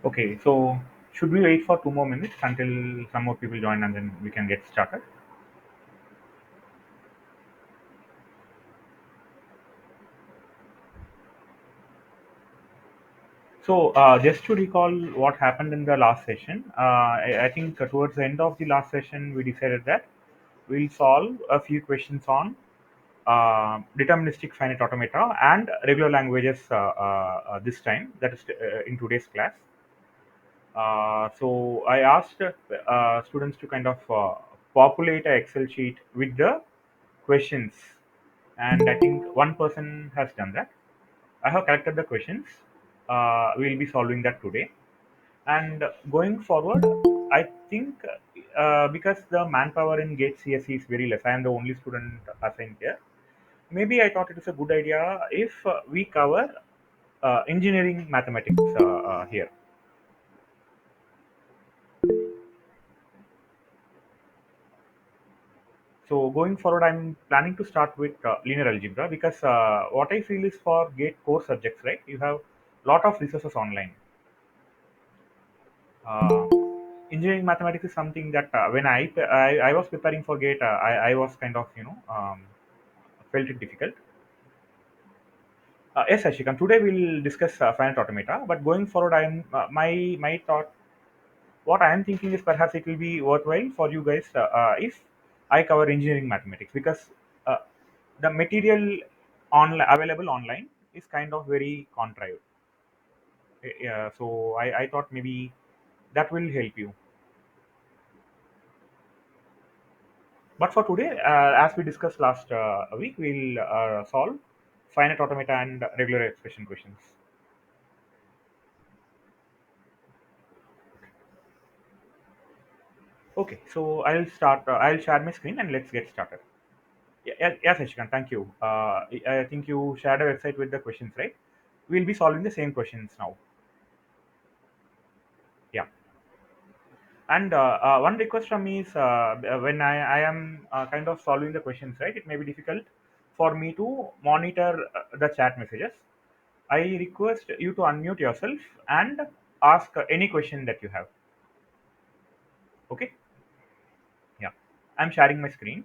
Okay, so should we wait for 2 more minutes until some more people join and then we can get started? So, just to recall what happened in the last session, I think towards the end of the last session, we decided that we'll solve a few questions on deterministic finite automata and regular languages this time, that is in today's class. So I asked students to kind of populate a Excel sheet with the questions, and I think one person has done that. I have collected the questions. We'll be solving that today, and going forward, I think because the manpower in Gate CSE is very less, I am the only student assigned here. Maybe I thought it is a good idea if we cover engineering mathematics here. So going forward, I'm planning to start with linear algebra because what I feel is for GATE core subjects, right? You have lot of resources online. Uh, Engineering mathematics is something that when I was preparing for GATE, I was kind of felt it difficult. Yes, Ashikant. Today we'll discuss finite automata, but going forward, I'm my thought. What I am thinking is perhaps it will be worthwhile for you guys if I cover engineering mathematics because uh, the material available online is kind of very contrived. Yeah, so I thought maybe that will help you. But for today, as we discussed last week, we'll solve finite automata and regular expression questions. Okay, so I'll start. I'll share my screen and let's get started. Yes, Ashkan, thank you. I think you shared a website with the questions, right? We'll be solving the same questions now. Yeah. And one request from me is when I am kind of solving the questions, right? It may be difficult for me to monitor the chat messages. I request you to unmute yourself and ask any question that you have. Okay? Yeah. I'm sharing my screen.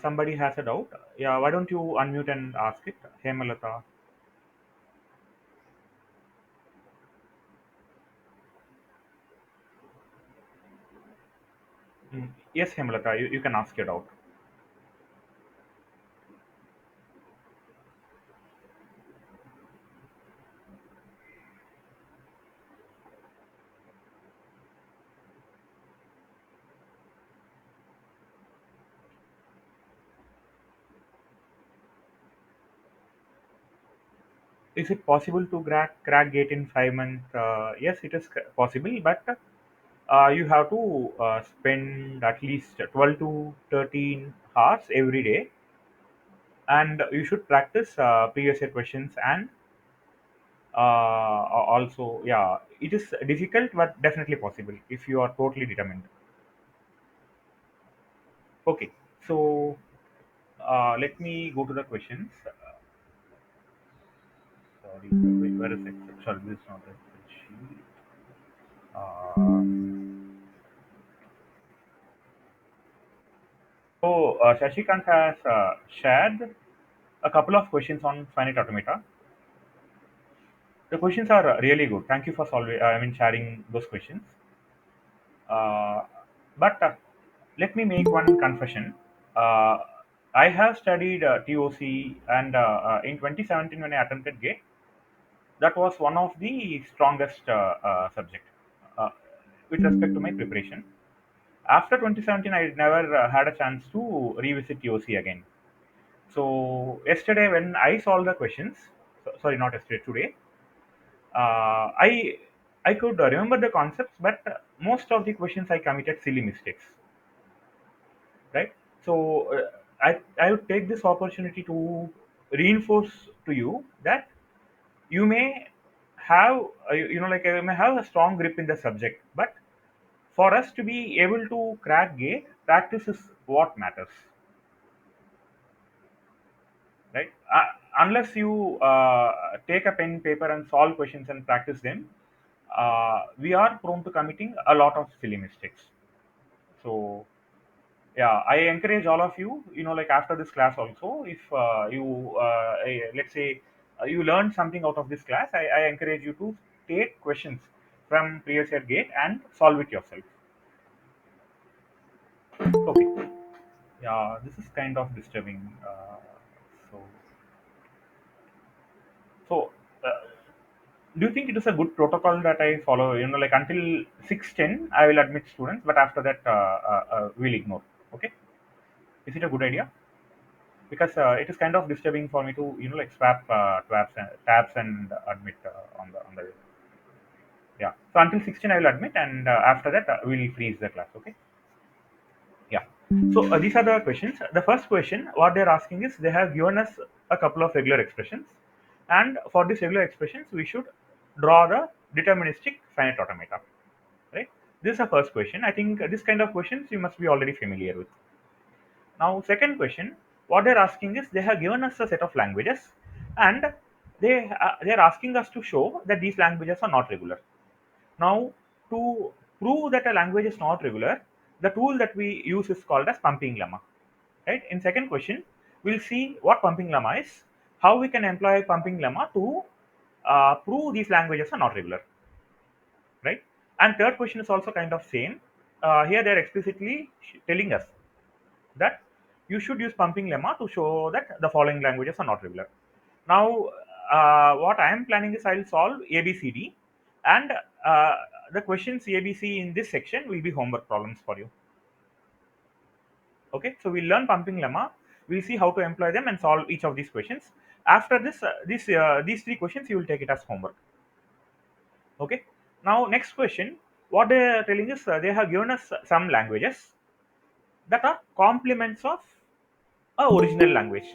Somebody has a doubt. Yeah, why don't you unmute and ask it? Hemalata. Yes, Hemalata, you can ask your doubt. Is it possible to crack gate in 5 months? Yes, it is possible, but you have to spend at least 12 to 13 hours every day, and you should practice previous year questions and also, yeah, it is difficult, but definitely possible if you are totally determined. Okay, so let me go to the questions. Sorry, wait, where is it? Sorry, this is not the sheet. So, Shashikant has shared a couple of questions on finite automata. The questions are really good. Thank you for solving. I mean, sharing those questions. Uh, but let me make one confession. Uh, I have studied TOC, and in 2017, when I attempted GATE, that was one of the strongest subject uh, with respect to my preparation. After 2017, I never had a chance to revisit TOC again. So yesterday, when I solved the questions, sorry, not yesterday, today, I could remember the concepts, but most of the questions I committed silly mistakes, right? So I would take this opportunity to reinforce to you that you may have like you may have a strong grip in the subject, but for us to be able to crack gate, practice is what matters, right? unless you take a pen paper and solve questions and practice them, we are prone to committing a lot of silly mistakes. So yeah, I encourage all of you, like after this class also, if you let's say you learned something out of this class, I encourage you to take questions from previous year gate and solve it yourself. Okay. Yeah, this is kind of disturbing. So so uh, do you think it is a good protocol that I follow? Like until 6:10, I will admit students, but after that, we'll ignore. Okay, is it a good idea? Because it is kind of disturbing for me to, like swap tabs and admit on the yeah. So until 16, I will admit, and after that, we'll freeze the class. Okay. Yeah. So these are the questions. The first question, what they're asking is, they have given us a couple of regular expressions, and for these regular expressions, we should draw the deterministic finite automata. Right. This is the first question. I think this kind of questions you must be already familiar with. Now, second question, what they're asking is, they have given us a set of languages, and they're asking us to show that these languages are not regular. Now, to prove that a language is not regular, the tool that we use is called as pumping lemma. Right? In second question, we'll see what pumping lemma is, how we can employ pumping lemma to prove these languages are not regular. Right? And third question is also kind of same. Here they're explicitly telling us that you should use pumping lemma to show that the following languages are not regular. Now, what I am planning is I'll solve ABCD, and uh, the questions ABC in this section will be homework problems for you. Okay, so we'll learn pumping lemma. We'll see how to employ them and solve each of these questions. After this, these three questions you will take it as homework. Okay. Now, next question. What they are telling is, they have given us some languages that are complements of a original language.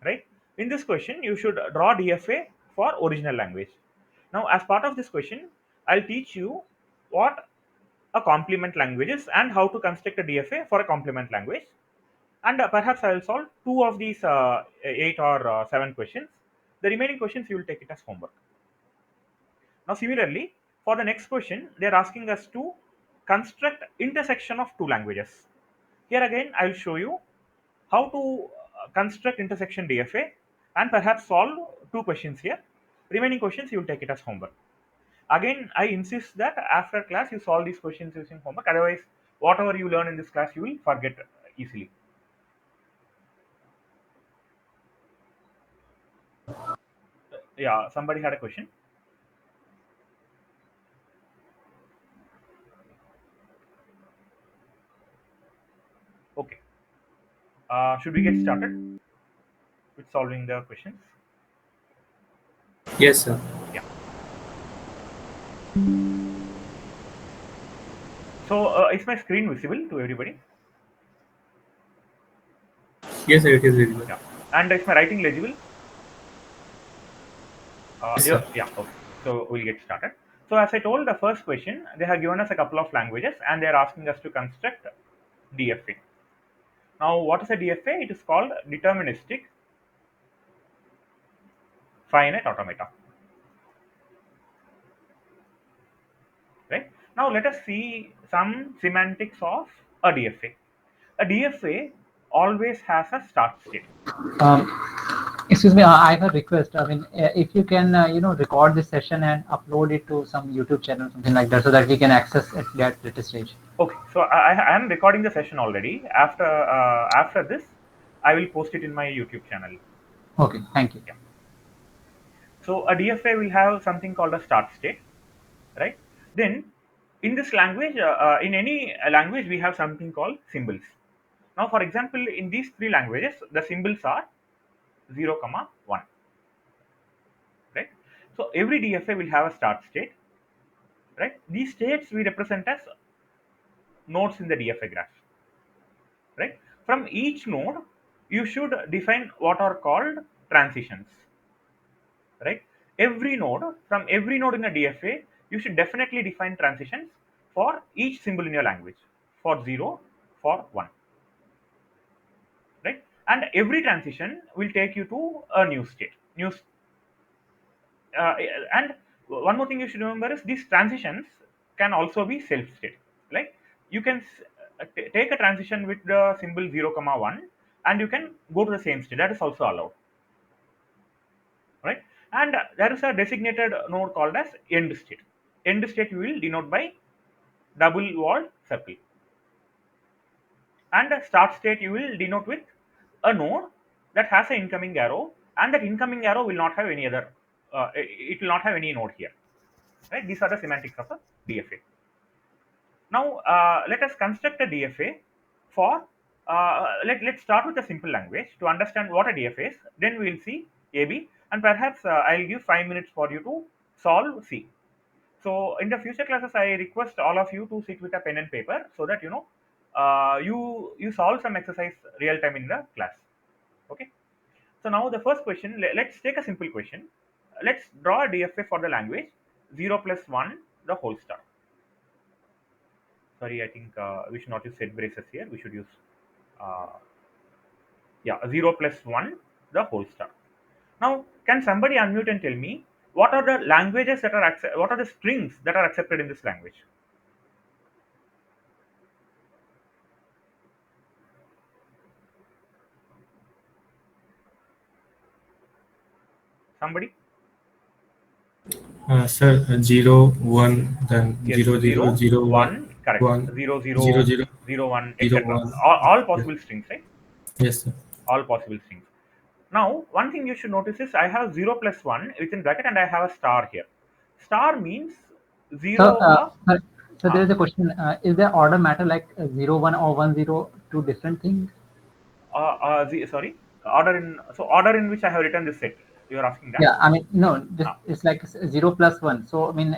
Right? In this question, you should draw DFA for original language. Now, as part of this question, I'll teach you what a complement language is and how to construct a DFA for a complement language. And perhaps I will solve two of these eight or seven questions. The remaining questions you will take it as homework. Now, similarly, for the next question, they are asking us to construct intersection of two languages. Here again, I will show you how to construct intersection DFA and perhaps solve two questions here. Remaining questions you will take it as homework. Again, I insist that after class you solve these questions using homework. Otherwise, whatever you learn in this class you will forget easily. Yeah, somebody had a question. Okay. Should we get started with solving the questions? Yes, sir. Yeah. So, is my screen visible to everybody? Yes, sir, it is visible. Yeah. And is my writing legible? Yes, Yeah, sir. yeah, okay. So we'll get started. So as I told, the first question, they have given us a couple of languages and they're asking us to construct DFA. Now, what is a DFA? It is called deterministic finite automata. Right? Now, let us see some semantics of a DFA. A DFA always has a start state. Um, Excuse me, I have a request. I mean, if you can, record this session and upload it to some YouTube channel, something like that, so that we can access at that later stage. Okay, so I am recording the session already. After this, I will post it in my YouTube channel. Okay, thank you. Yeah. So a DFA will have something called a start state, right? Then in this language, in any language, we have something called symbols. Now, for example, in these three languages, the symbols are 0, comma 1, right? So every DFA will have a start state, right? These states we represent as nodes in the DFA graph, right? From each node, you should define what are called transitions, right? From every node in a DFA, you should definitely define transitions for each symbol in your language, for 0, for 1, right? and every transition will take you to a new state. Uh, and one more thing you should remember is these transitions can also be self state. Like you can take a transition with the symbol 0 comma 1, and you can go to the same state. That is also allowed, right? And there is a designated node called as end state. End state you will denote by double walled circle, and a start state you will denote with a node that has an incoming arrow, and that incoming arrow will not have any other. It will not have any node here, right? These are the semantics of a DFA. Now, let us construct a DFA for, let's start with a simple language to understand what a DFA is. Then we will see AB, and perhaps I'll give 5 minutes for you to solve C. So in the future classes, I request all of you to sit with a pen and paper so that you solve some exercise real time in the class. Okay. So now the first question, let's take a simple question. Let's draw a DFA for the language 0 plus 1 the whole star. Sorry, I think we should not use set braces here. We should use uh, yeah 0 plus 1 the whole star. Now, can somebody unmute and tell me what are the languages that are what are the strings that are accepted in this language? Somebody? Sir, 0, 1, then Yes, 0, 0, 0, 0, 1, 1, correct. 1, 0, 0, 0, 0, 0, 1, 0, etc. 1. All Yes, possible strings, right? yes, sir. All possible strings. Now, one thing you should notice is I have 0 plus 1 within bracket and I have a star here. Star means So, 0 or so there is a question: is the order matter like 0, 1 or 1, 0 two different things? sorry, order in which I have written this set. You are asking that? Yeah, I mean, no, this Ah, it's like 0 plus 1. So, I mean,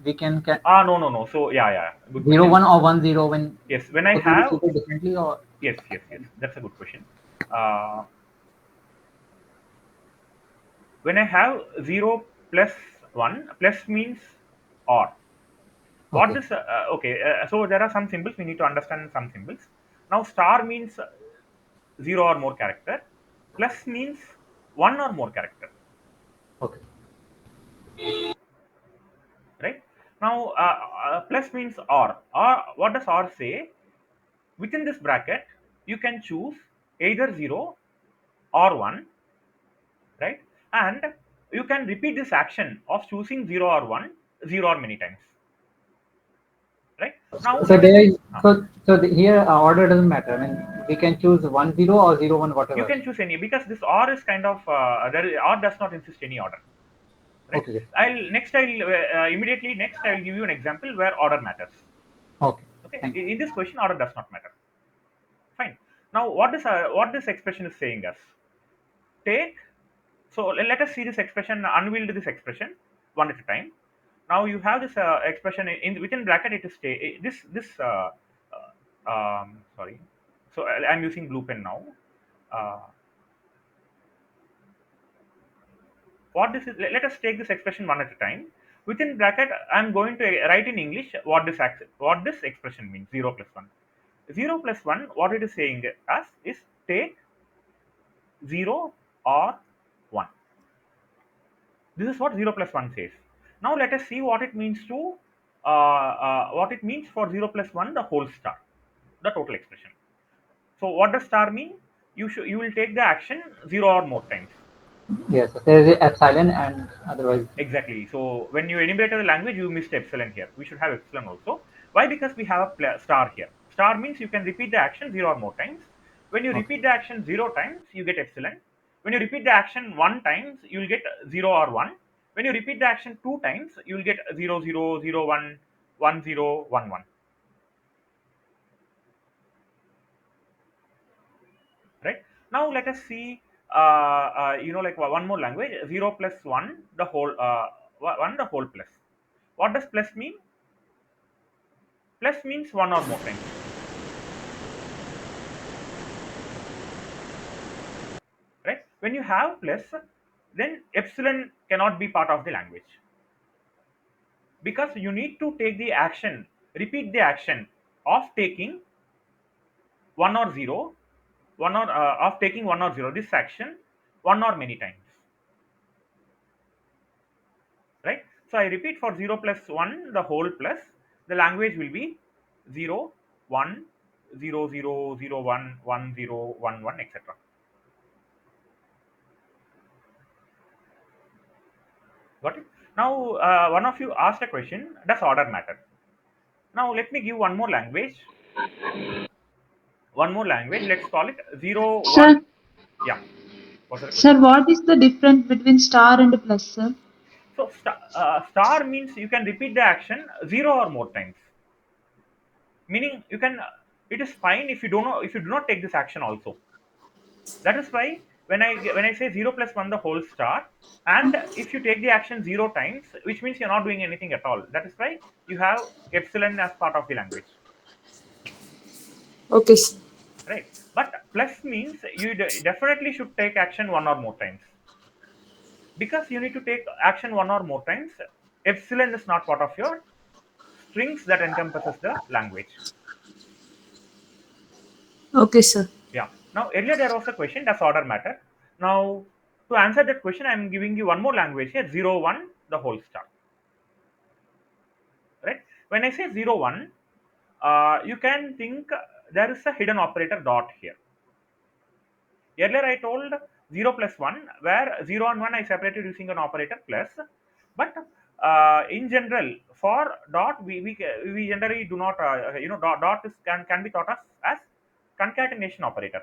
we can no, no, no. So yeah, good 0, question. 1 or 1, 0 when Yes, when I both will be have treated differently, or yes, that's a good question. Uh, when I have 0 plus 1, plus means or. What okay, this? Okay, so there are some symbols we need to understand some symbols. Now star means zero or more character. Plus means one or more character. okay, Right? Now plus means or. Or what does or say? Within this bracket, you can choose either zero or one, right? And you can repeat this action of choosing zero or one, zero or many times, right? Now so let us there see. is here order doesn't matter. I mean, we can choose 1, 0 or 0, 1, You whatever. can choose any because this or is kind of or does not insist any order, right? Okay, I'll immediately next I'll give you an example where order matters. okay, Okay, thank you. in this question order does not matter. Fine. Now what this expression is saying us, take, so let us see this expression, unwield this expression one at a time. Now you have this expression in within bracket, it is this sorry, so I'm using blue pen now. uh, what this is, let us take this expression one at a time. Within bracket I'm going to write in English what what this expression means. 0 plus 1, 0 plus 1, what it is saying us is take 0 or 1. This is what 0 plus 1 says. Now let us see what it means to what it means for 0 plus 1 the whole star, the total expression. So what does star mean? You will take the action 0 or more times. Yes, there is a epsilon and otherwise. Exactly. So when you enumerated the language, you missed epsilon here. We should have epsilon also. Why? Because we have a star here. Star means you can repeat the action 0 or more times. When you Okay, repeat the action 0 times, you get epsilon. When you repeat the action 1 times, you will get 0 or 1. When you repeat the action 2 times, you will get 0, 0, 0, 1, 1, 0, 1, 1. Right? Now let us see, like one more language, 0 plus 1, the whole, 1, the whole plus. What does plus mean? Plus means one or more times, right? When you have plus, then epsilon cannot be part of the language because you need to take the action, repeat the action of taking 1 or 0 one or of taking one or zero, this action one or many times, right? So I repeat, for 0 plus 1 the whole plus, the language will be 0 1 0 0 0 1 1 0 1 1, etc. Got it? Now one of you asked a question, does order matter? Now let me give one more language, let's call it 0 Sir, 1. Yeah, what's the question? sir, what is the difference between star and plus, sir? So star means you can repeat the action 0 or more times, meaning you can it is fine if you don't know, if you do not take this action also. That is why when I say 0 plus 1 the whole star, and if you take the action 0 times, which means you're not doing anything at all, that is why you have epsilon as part of the language, Okay, sir. right? But plus means you definitely should take action one or more times, because you need to take action one or more times. Epsilon is not part of your strings that encompasses the language. Okay, sir. Yeah. Now earlier there was a question, does order matter? Now to answer that question, I am giving you one more language here, 0 1 the whole star, right? When I say 0 1, you can think there is a hidden operator dot here. Earlier I told 0 plus 1, where 0 and 1 I separated using an operator plus, but in general for dot we generally do not dot is can be thought of as concatenation operator.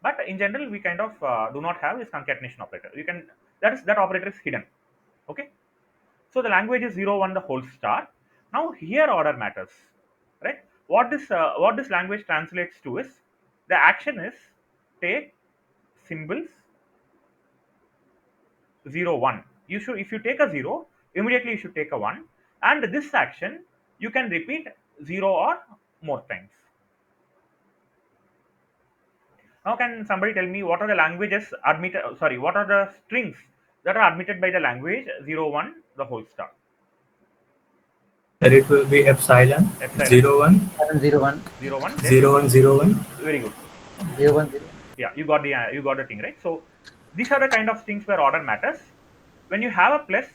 But in general we kind of do not have this concatenation operator. You can, that operator is hidden. Okay. So the language is 0 1 the whole star. Now here order matters, right? What this language translates to is, the action is take symbols 0 1. You should, if you take a 0, immediately you should take a 1, and this action you can repeat 0 or more times. Now can somebody tell me what are the languages admitted, sorry, what are the strings that are admitted by the language 0 1 the whole star? That it will be epsilon Epsilon 0 1 0 1 0 1, then 0 1 0 1. very good. 0 1 0. Yeah, you got the thing right. So these are the kind of things where order matters. When you have a plus,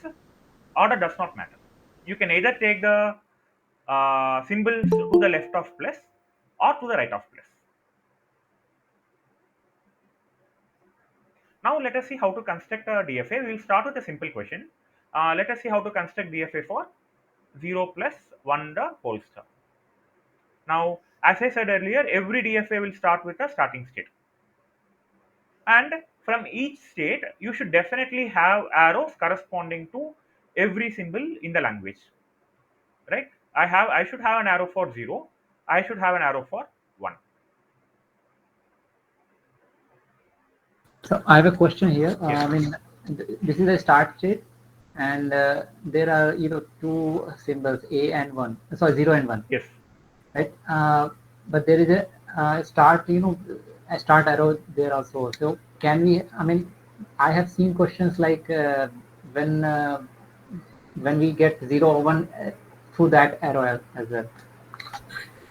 order does not matter. You can either take the symbols to the left of plus or to the right of plus. Now let us see how to construct a DFA. We will start with a simple question. Let us see how to construct DFA for 0 plus 1 the whole star. Now as I said earlier, every DFA will start with a starting state, and from each state you should definitely have arrows corresponding to every symbol in the language, right? I should have an arrow for 0, I should have an arrow for 1. So I have a question here. Yes, This is a start state, and there are two symbols A and 1. Sorry, 0 and 1, yes. right? But there is a start, a start arrow there also. So can we? I have seen questions like when uh, when we get 0 or 1 through that arrow as well.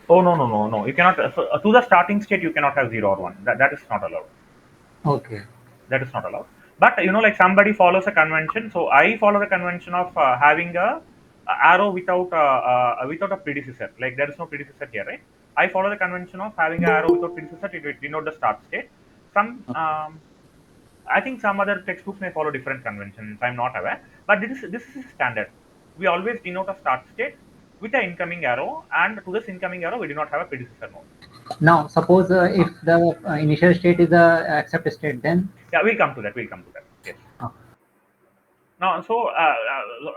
Oh, no, no, no, no, you cannot. So, to the starting state you cannot have 0 or 1. That is not allowed. Okay. That is not allowed. But like somebody follows a convention, so I follow the convention of having a arrow without a predecessor. Like there is no predecessor here, right? I follow the convention of having an arrow without predecessor to denote the start state. Some I think some other textbooks may follow different conventions. I'm not aware, but this is standard. We always denote a start state with an incoming arrow, and to this incoming arrow we do not have a predecessor node. Now, suppose if the initial state is the accept state, then Yeah, we'll come to that. We'll come to that. Yes. uh, Now, so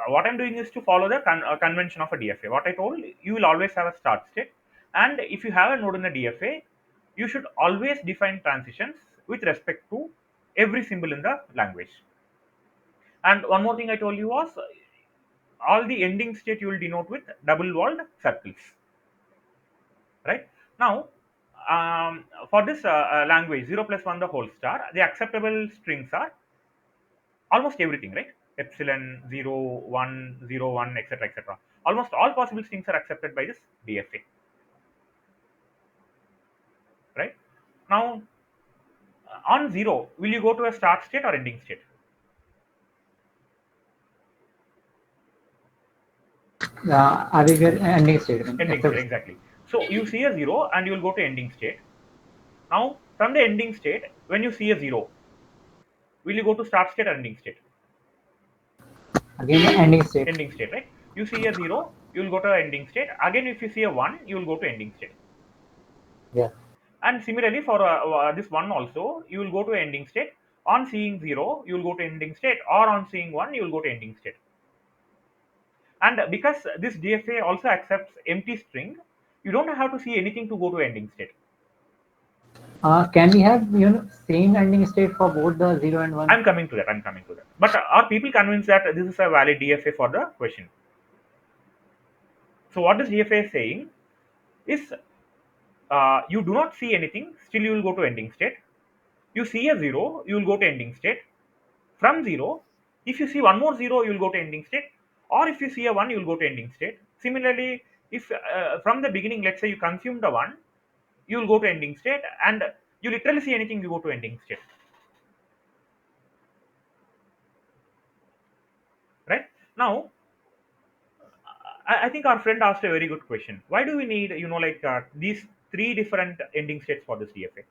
what I'm doing is to follow the convention of a DFA. What I told you, will always have a start state, and if you have a node in a DFA, you should always define transitions with respect to every symbol in the language. And one more thing I told you was, all the ending state you will denote with double walled circles, right? Now, for this language 0 plus 1 the whole star, the acceptable strings are almost everything, right? epsilon 0, 1, 0, 1, etc., etc. Almost all possible strings are accepted by this DFA, right? Now, on 0, will you go to a start state or ending state? I will get ending statement. Ending state, Except exactly. So you see a 0 and you will go to ending state. Now, from the ending state, when you see a 0, will you go to start state or ending state? again ending state. Ending state, right? You see a 0, you will go to ending state. Again, if you see a 1, you will go to ending state. Yeah. And similarly, for this 1 also, you will go to ending state. On seeing 0, you will go to ending state, or on seeing 1, you will go to ending state. And because this DFA also accepts empty string, you don't have to see anything to go to ending state. Can we have same ending state for both the 0 and 1? I'm coming to that. I'm coming to that. But are people convinced that this is a valid DFA for the question? So what this DFA is saying is, you do not see anything, still you will go to ending state. You see a 0, you will go to ending state. From 0, if you see one more 0, you will go to ending state. Or if you see a 1, you will go to ending state. Similarly, if from the beginning, let's say you consume the 1, you will go to ending state, and you literally see anything, you go to ending state. Right? Now, I think our friend asked a very good question. Why do we need, these three different ending states for this DFA?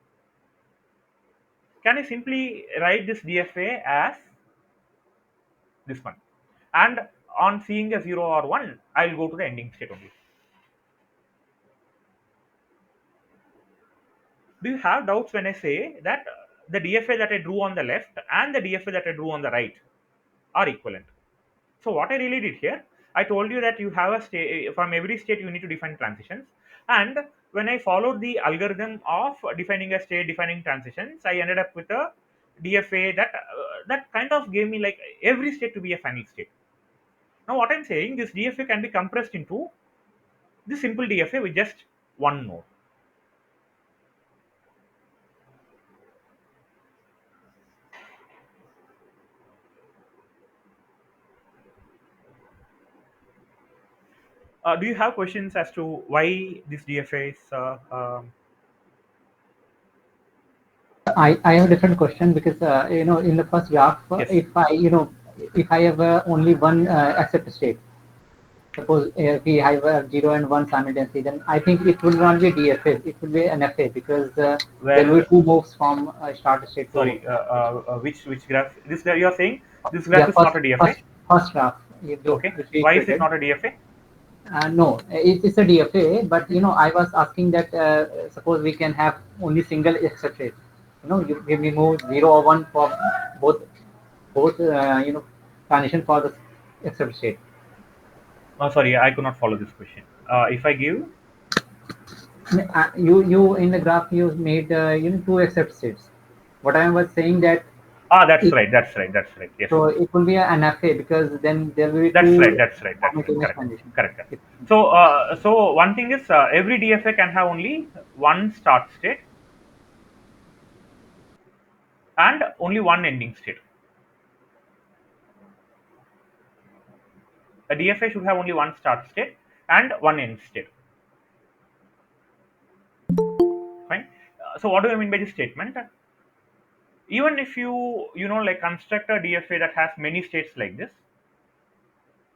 Can I simply write this DFA as this one? And on seeing a 0 or 1, I'll go to the ending state only. Do you have doubts when I say that the DFA that I drew on the left and the DFA that I drew on the right are equivalent? So what I really did here, I told you that you have a state, from every state you need to define transitions. And when I followed the algorithm of defining a state, defining transitions, I ended up with a DFA that kind of gave me like every state to be a final state. Now what I'm saying, this DFA can be compressed into this simple DFA with just one node. Do you have questions as to why this DFA is? I have a different question because in the first graph, Yes. if I have only one accept state, suppose we have 0 and 1 simultaneously, then I think it will not be DFA, it will be an FA because there will Where? be two moves from start state to Sorry. Which graph? This you are saying this graph yeah, is not a DFA. first graph Okay. which we Why is it created. not a DFA? No, it's a DFA, but I was asking that suppose we can have only single accept rate. We move 0 or 1 for both transition for the accept state. Sorry, I could not follow this question. If I give, You in the graph you made two accept states. What I was saying that that's it, right. That's right. That's right. Yes. so it will be an FA because then there will be That's right. two That's right. That's right. simultaneous Correct. conditions. Correct. Correct. So, so one thing is every DFA can have only one start state and only one ending state. A DFA should have only one start state and one end state. Fine. So, what do I mean by this statement? Even if you construct a DFA that has many states like this,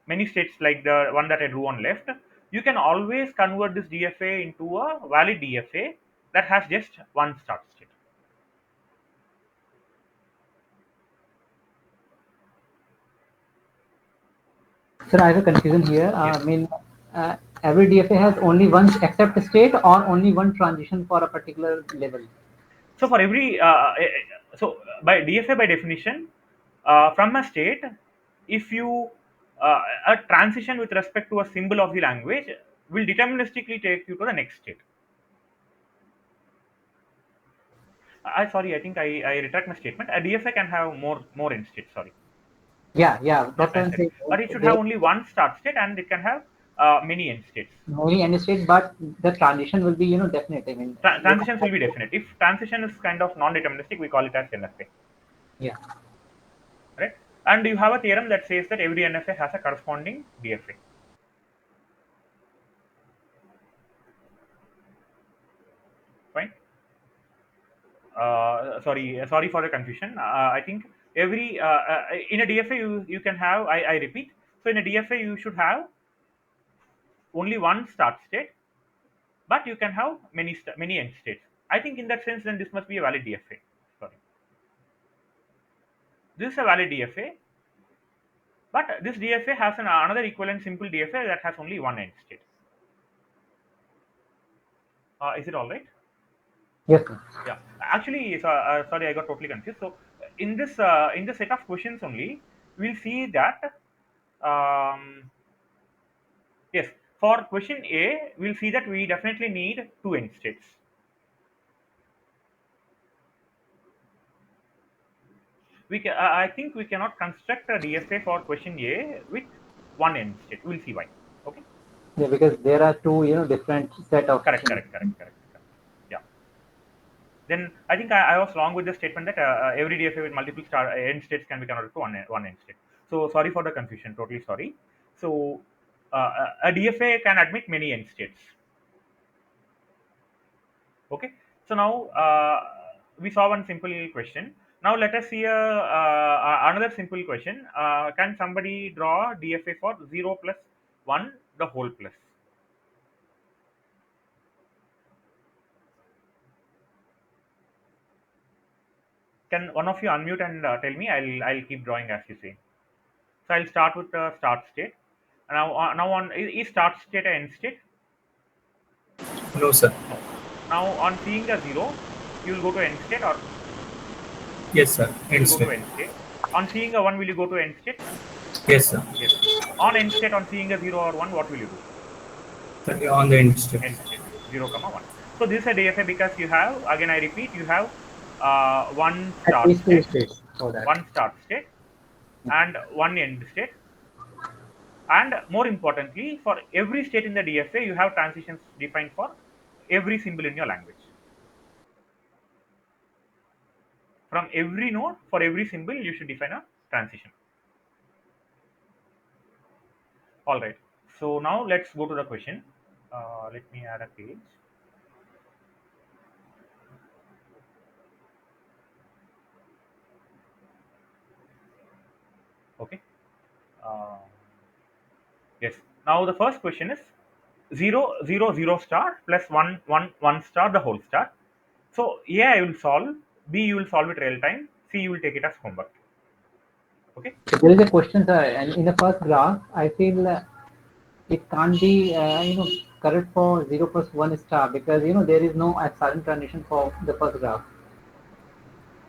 many states like the one that I drew on left, you can always convert this DFA into a valid DFA that has just one start state. Sir, I have a confusion here. Yes. Uh, every DFA has only one accept state or only one transition for a particular level. So for every by DFA by definition, from a state, if you a transition with respect to a symbol of the language will deterministically take you to the next state. I sorry, I think I retract my statement. A DFA can have more end states. Sorry, Yeah, not that's what I'm necessary, saying. but it should There have only one start state and it can have many end states. only any state, but the transition will be definite. I mean, you don't Transitions will have be to, definite. If transition is kind of non-deterministic, we call it as NFA, yeah. right? And you have a theorem that says that every NFA has a corresponding DFA. Fine. Sorry for the confusion. I think every in a DFA you can have. I repeat. So in a DFA you should have only one start state, but you can have many end states. I think in that sense, then this must be a valid DFA. Sorry, this is a valid DFA, but this DFA has another equivalent simple DFA that has only one end state. Is it all right? Yes, sir. Yeah. Actually, sorry, I got totally confused. So in the set of questions only, we'll see that yes, for question A, we'll see that we definitely need two end states. I think we cannot construct a DFA for question A with one end state. We'll see why. Okay. Yeah, because there are two, different set of Correct. things. Correct. Correct. Correct. Correct. Yeah. Then I think I was wrong with the statement that every DFA with multiple end states can be converted to one end state. So sorry for the confusion. Totally sorry. So a DFA can admit many end states. Okay. So now we saw one simple question. Now let us see another simple question. Can somebody draw DFA for 0 plus 1 the whole plus? Can one of you unmute and tell me? I'll keep drawing as you say. So I'll start with the start state. Now on is start state a end state? No, sir. No. Now on seeing a 0, you will go to end state, or Yes, sir. you will End go to state. end state. On seeing a 1, will you go to end state? Yes, sir. Yes. On end state, on seeing a 0 or 1, what will you do? Sir, on the end state. End state 0 comma 1. So this is a DFA because you have, again I repeat, you have one At start least two state, states for that. and one end state. And more importantly, for every state in the DFA, you have transitions defined for every symbol in your language. From every node, for every symbol, you should define a transition. All right. So now let's go to the question. Let me add a page. Okay. Uh, yes. Now the first question is 0 0 0 star plus 1 1 1 star the whole star. So A I will solve, B you will solve it real time, C you will take it as homework. Okay. So there is a question, sir, and in the first graph, I feel it can't be, correct for 0 plus 1 star because, there is no epsilon transition for the first graph.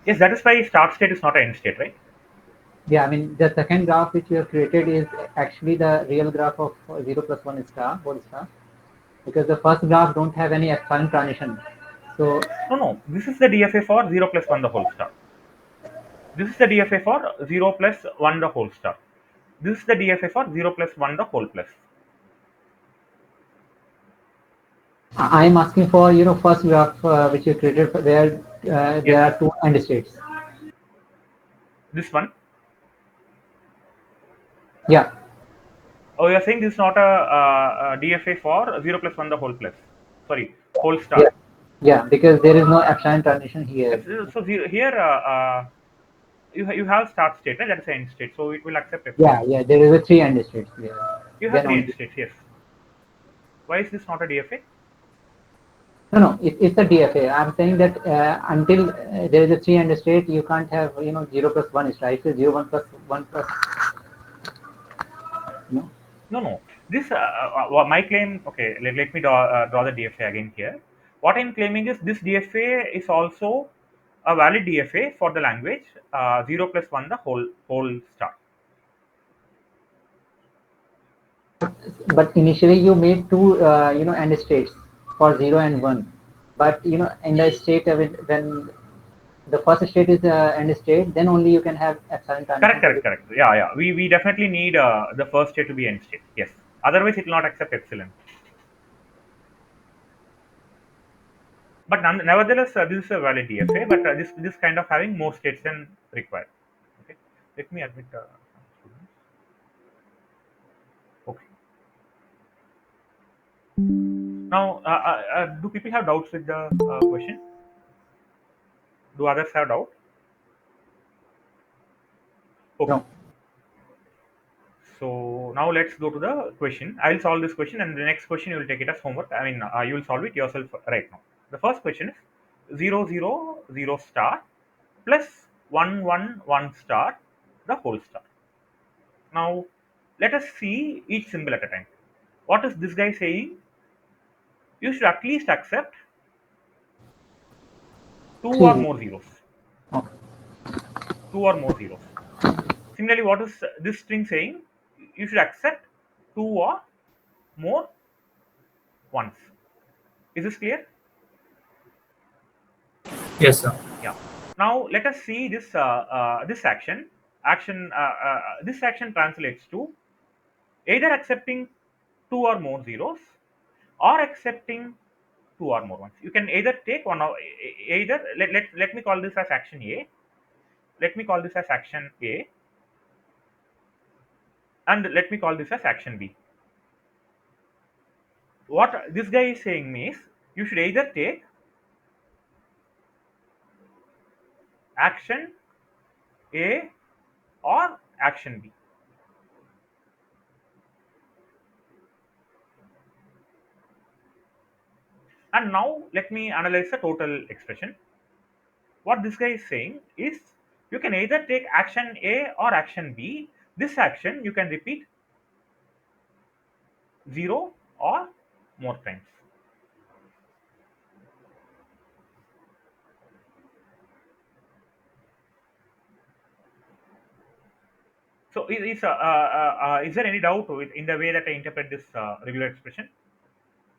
Yes, that is why start state is not an end state, right? Yeah, I mean, the second graph which you have created is actually the real graph of 0 plus 1 star, whole star, because the first graph don't have any epsilon transition. So, No, no. This is the DFA for 0 plus 1 the whole star. This is the DFA for 0 plus 1 the whole star. This is the DFA for 0 plus 1 the whole plus. I am asking for, first graph which you created where Yes. there are two end states. This one. Yeah, Oh, you are saying this is not a DFA for 0 plus 1 the whole plus. Sorry, whole yeah, star. yeah, because there is no epsilon transition here. Yes, so here you have start state, right? That is the end state, so it will accept Yeah, epsilon. yeah, there is a three end states there. You have Then three end only. states, yes. Why is this not a DFA? No, no, it's a DFA. I'm saying that until there is a three end state, you can't have 0 plus 1 star. It's a 0 1 plus 1 plus, you know. No, no. This my claim. Okay, let me draw the DFA again here. What I'm claiming is this DFA is also a valid DFA for the language 0 plus 1 the whole star. But initially you made two end states for 0 and 1. But in the state of it, when the first state is the end state, then only you can have epsilon transition Correct, for the. correct, correct. Yeah, yeah. We definitely need the first state to be end state. Yes. Otherwise, it will not accept epsilon. But nevertheless, this is a valid DFA. But this kind of having more states than required. Okay. Let me admit students. Okay. Now, do people have doubts with the question? Do others have doubt? Okay. No. So now let's go to the question. I'll solve this question, and the next question you will take it as homework. I mean, you will solve it yourself right now. The first question is 000 star plus 111 star, the whole star. Now, let us see each symbol at a time. What is this guy saying? You should at least accept two or Three. more zeros. Okay. Two or more zeros. Similarly, what is this string saying? You should accept two or more ones. Is this clear? Yes, sir. Yeah. Now let us see this action. This action translates to either accepting two or more zeros or accepting two or more ones. You can either take one or either let me call this as action A. Let me call this as action A, and let me call this as action B. What this guy is saying is you should either take action A or action B. And now let me analyze the total expression. What this guy is saying is you can either take action A or action B. This action you can repeat 0 or more times. So is there any doubt in the way that I interpret this regular expression?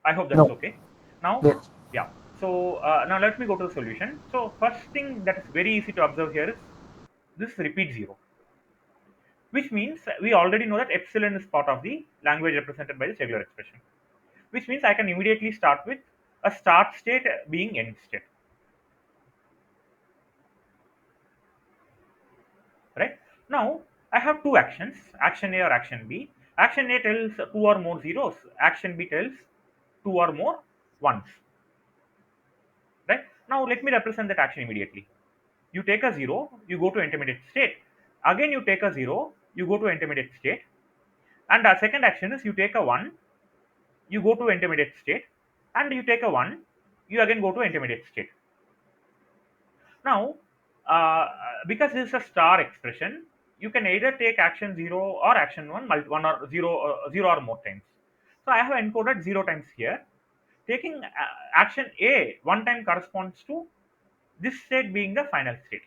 I hope that's No. okay. Now, Yes. yeah. So now let me go to the solution. So first thing that is very easy to observe here is this repeat 0, which means we already know that epsilon is part of the language represented by this regular expression, which means I can immediately start with a start state being end state, right? Now I have two actions, action A or action B. Action A tells two or more zeros, action B tells two or more ones, right? Now let me represent that action immediately. You take a 0, you go to intermediate state. Again you take a 0, you go to intermediate state. And the second action is you take a 1, you go to intermediate state. And you take a 1, you again go to intermediate state. Now, because this is a star expression, you can either take action 0 or action 1, one or 0 or more times. So I have encoded 0 times here. Taking action A one time corresponds to this state being the final state,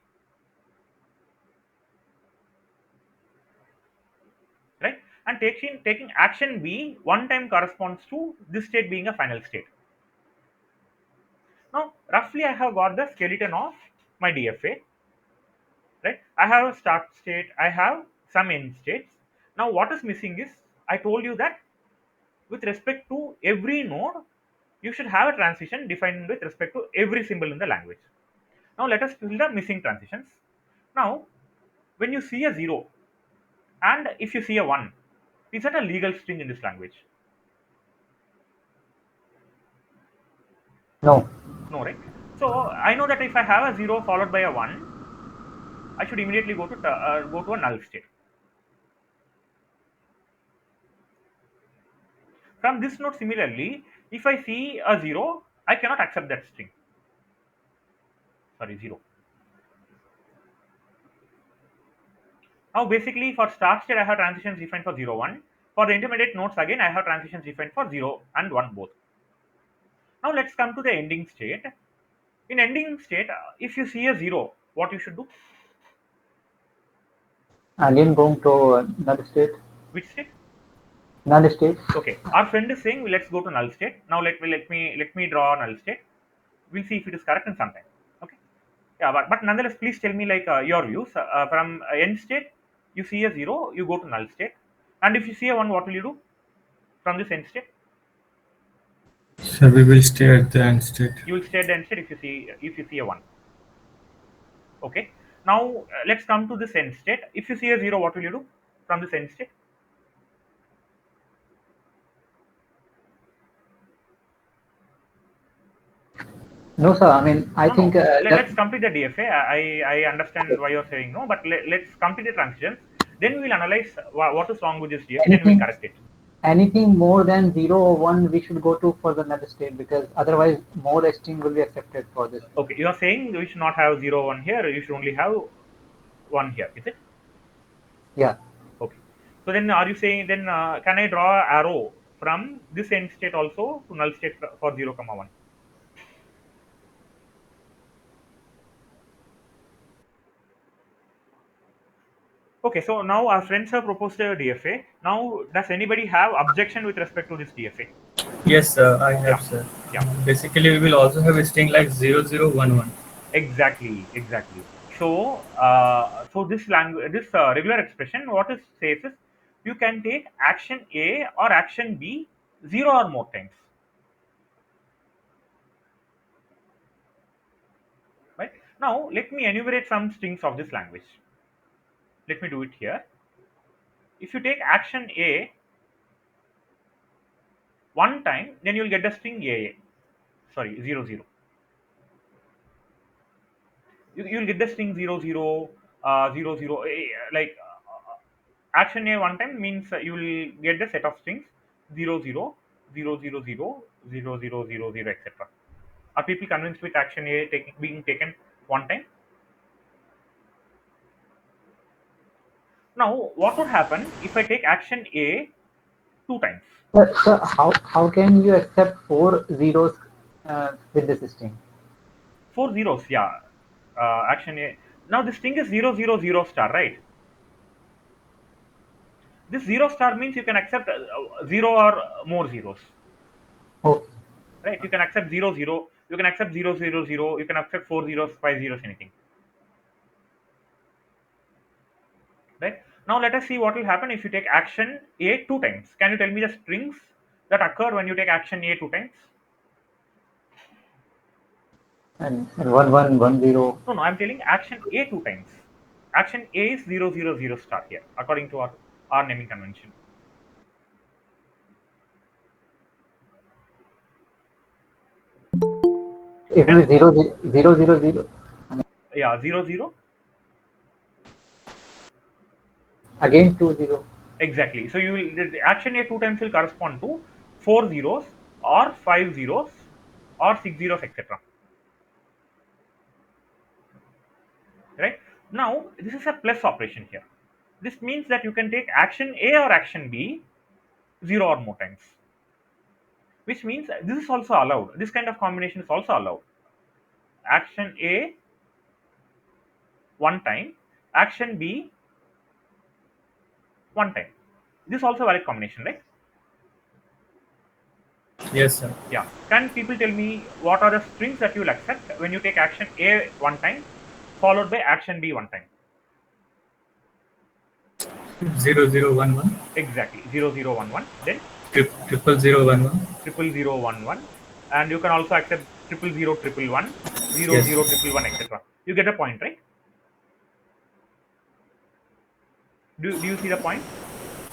right? And taking action B one time corresponds to this state being a final state. Now, roughly I have got the skeleton of my DFA, right? I have a start state, I have some end states. Now what is missing is I told you that with respect to every node you should have a transition defined with respect to every symbol in the language. Now let us fill the missing transitions. Now when you see a 0 and if you see a 1, is that a legal string in this language? No. No, right? So I know that if I have a 0 followed by a 1, I should immediately go to a null state. From this node, similarly, if I see a 0, I cannot accept that string. Sorry, 0. Now, basically, for start state, I have transitions defined for 0, 1. For the intermediate nodes, again, I have transitions defined for 0 and 1 both. Now, let's come to the ending state. In ending state, if you see a 0, what you should do? Again going to null state. Which state? Null state. Okay, our friend is saying let's go to null state. Now, let me draw null state. We'll see if it is correct in some time. Okay. Yeah, but nonetheless, please tell me like your views from end state. You see a 0, you go to null state, and if you see a 1, what will you do from this end state? So we will stay at the end state. You will stay at the end state if you see a 1. Okay. Now let's come to this end state. If you see a 0, what will you do from this end state? No, sir. I mean, I No, no. think Let's complete the DFA. I understand why you're saying no, but let's complete the transitions. Then we will analyze what is wrong with this DFA. Then we will anything correct it. anything more than 0 or 1, we should go to for the another state, because otherwise more string will be accepted for this. Okay, you are saying we should not have 0, 1 here. You should only have 1 here. Is it? Yeah. Okay. So then, are you saying then can I draw an arrow from this end state also to null state for 0, comma 1? Okay, so now our friends have proposed a DFA. Now, does anybody have objection with respect to this DFA? Yes, I Yeah, have, sir. yeah, Basically, we will also have a string like 0011. exactly, exactly. So, so this language, this regular expression, what it says is, you can take action A or action B 0 or more times, right? Now, let me enumerate some strings of this language. Let me do it here. If you take action A one time, then you will get the string A. Sorry, 00. You will get the string 00, 00. Like action A one time means you will get the set of strings 00, 000, 0000, etc. Are people convinced with action A being taken one time? Now, what would happen if I take action A two times? So how can you accept 4 zeros with this string? Four zeros, yeah. Action A. Now, this string is 000 star, right? This 0 star means you can accept 0 or more zeros, Okay. right? You can accept 00, you can accept 000, you can accept 4 zeros, 5 zeros, anything, right? Now let us see what will happen if you take action A two times. Can you tell me the strings that occur when you take action A two times? And 1110. No, no, I'm telling action A two times. Action A is 000 star here, according to our naming convention. It will And be 000. yeah, 00. Again 20. Exactly. So you will the action A two times will correspond to four zeros or five zeros or six zeros, etc. Right? Now this is a plus operation here. This means that you can take action A or action B 0 or more times, which means this is also allowed. This kind of combination is also allowed. Action A one time, action B one time. This is also a valid combination, right? Yes, sir. Yeah. Can people tell me what are the strings that you will accept when you take action A one time, followed by action B one time? 0011, Exactly. 0011. Then triple 011. 00011. And you can also accept 00011, Yes, 0011, etc. You get the point, right? Do you see the point?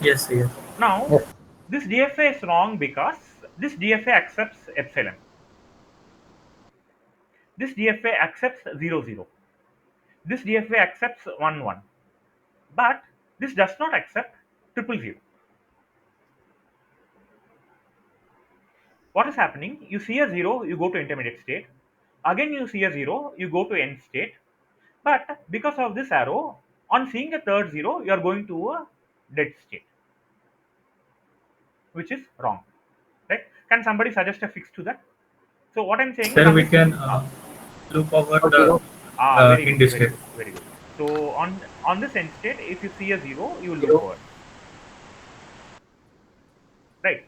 yes, yes. Now, Yes. this DFA is wrong because this DFA accepts epsilon. This DFA accepts 00. This DFA accepts 1 1. But this does not accept triple zero. What is happening? You see a 0, you go to intermediate state. Again, you see a 0, you go to end state. But because of this arrow, on seeing a third 0, you are going to a dead state, which is wrong. Right? Can somebody suggest a fix to that? So what I'm saying Sir, from we this can look over the 0, very good, in very state. good, very good. So on this end state, if you see a 0, you will look 0. over. Right?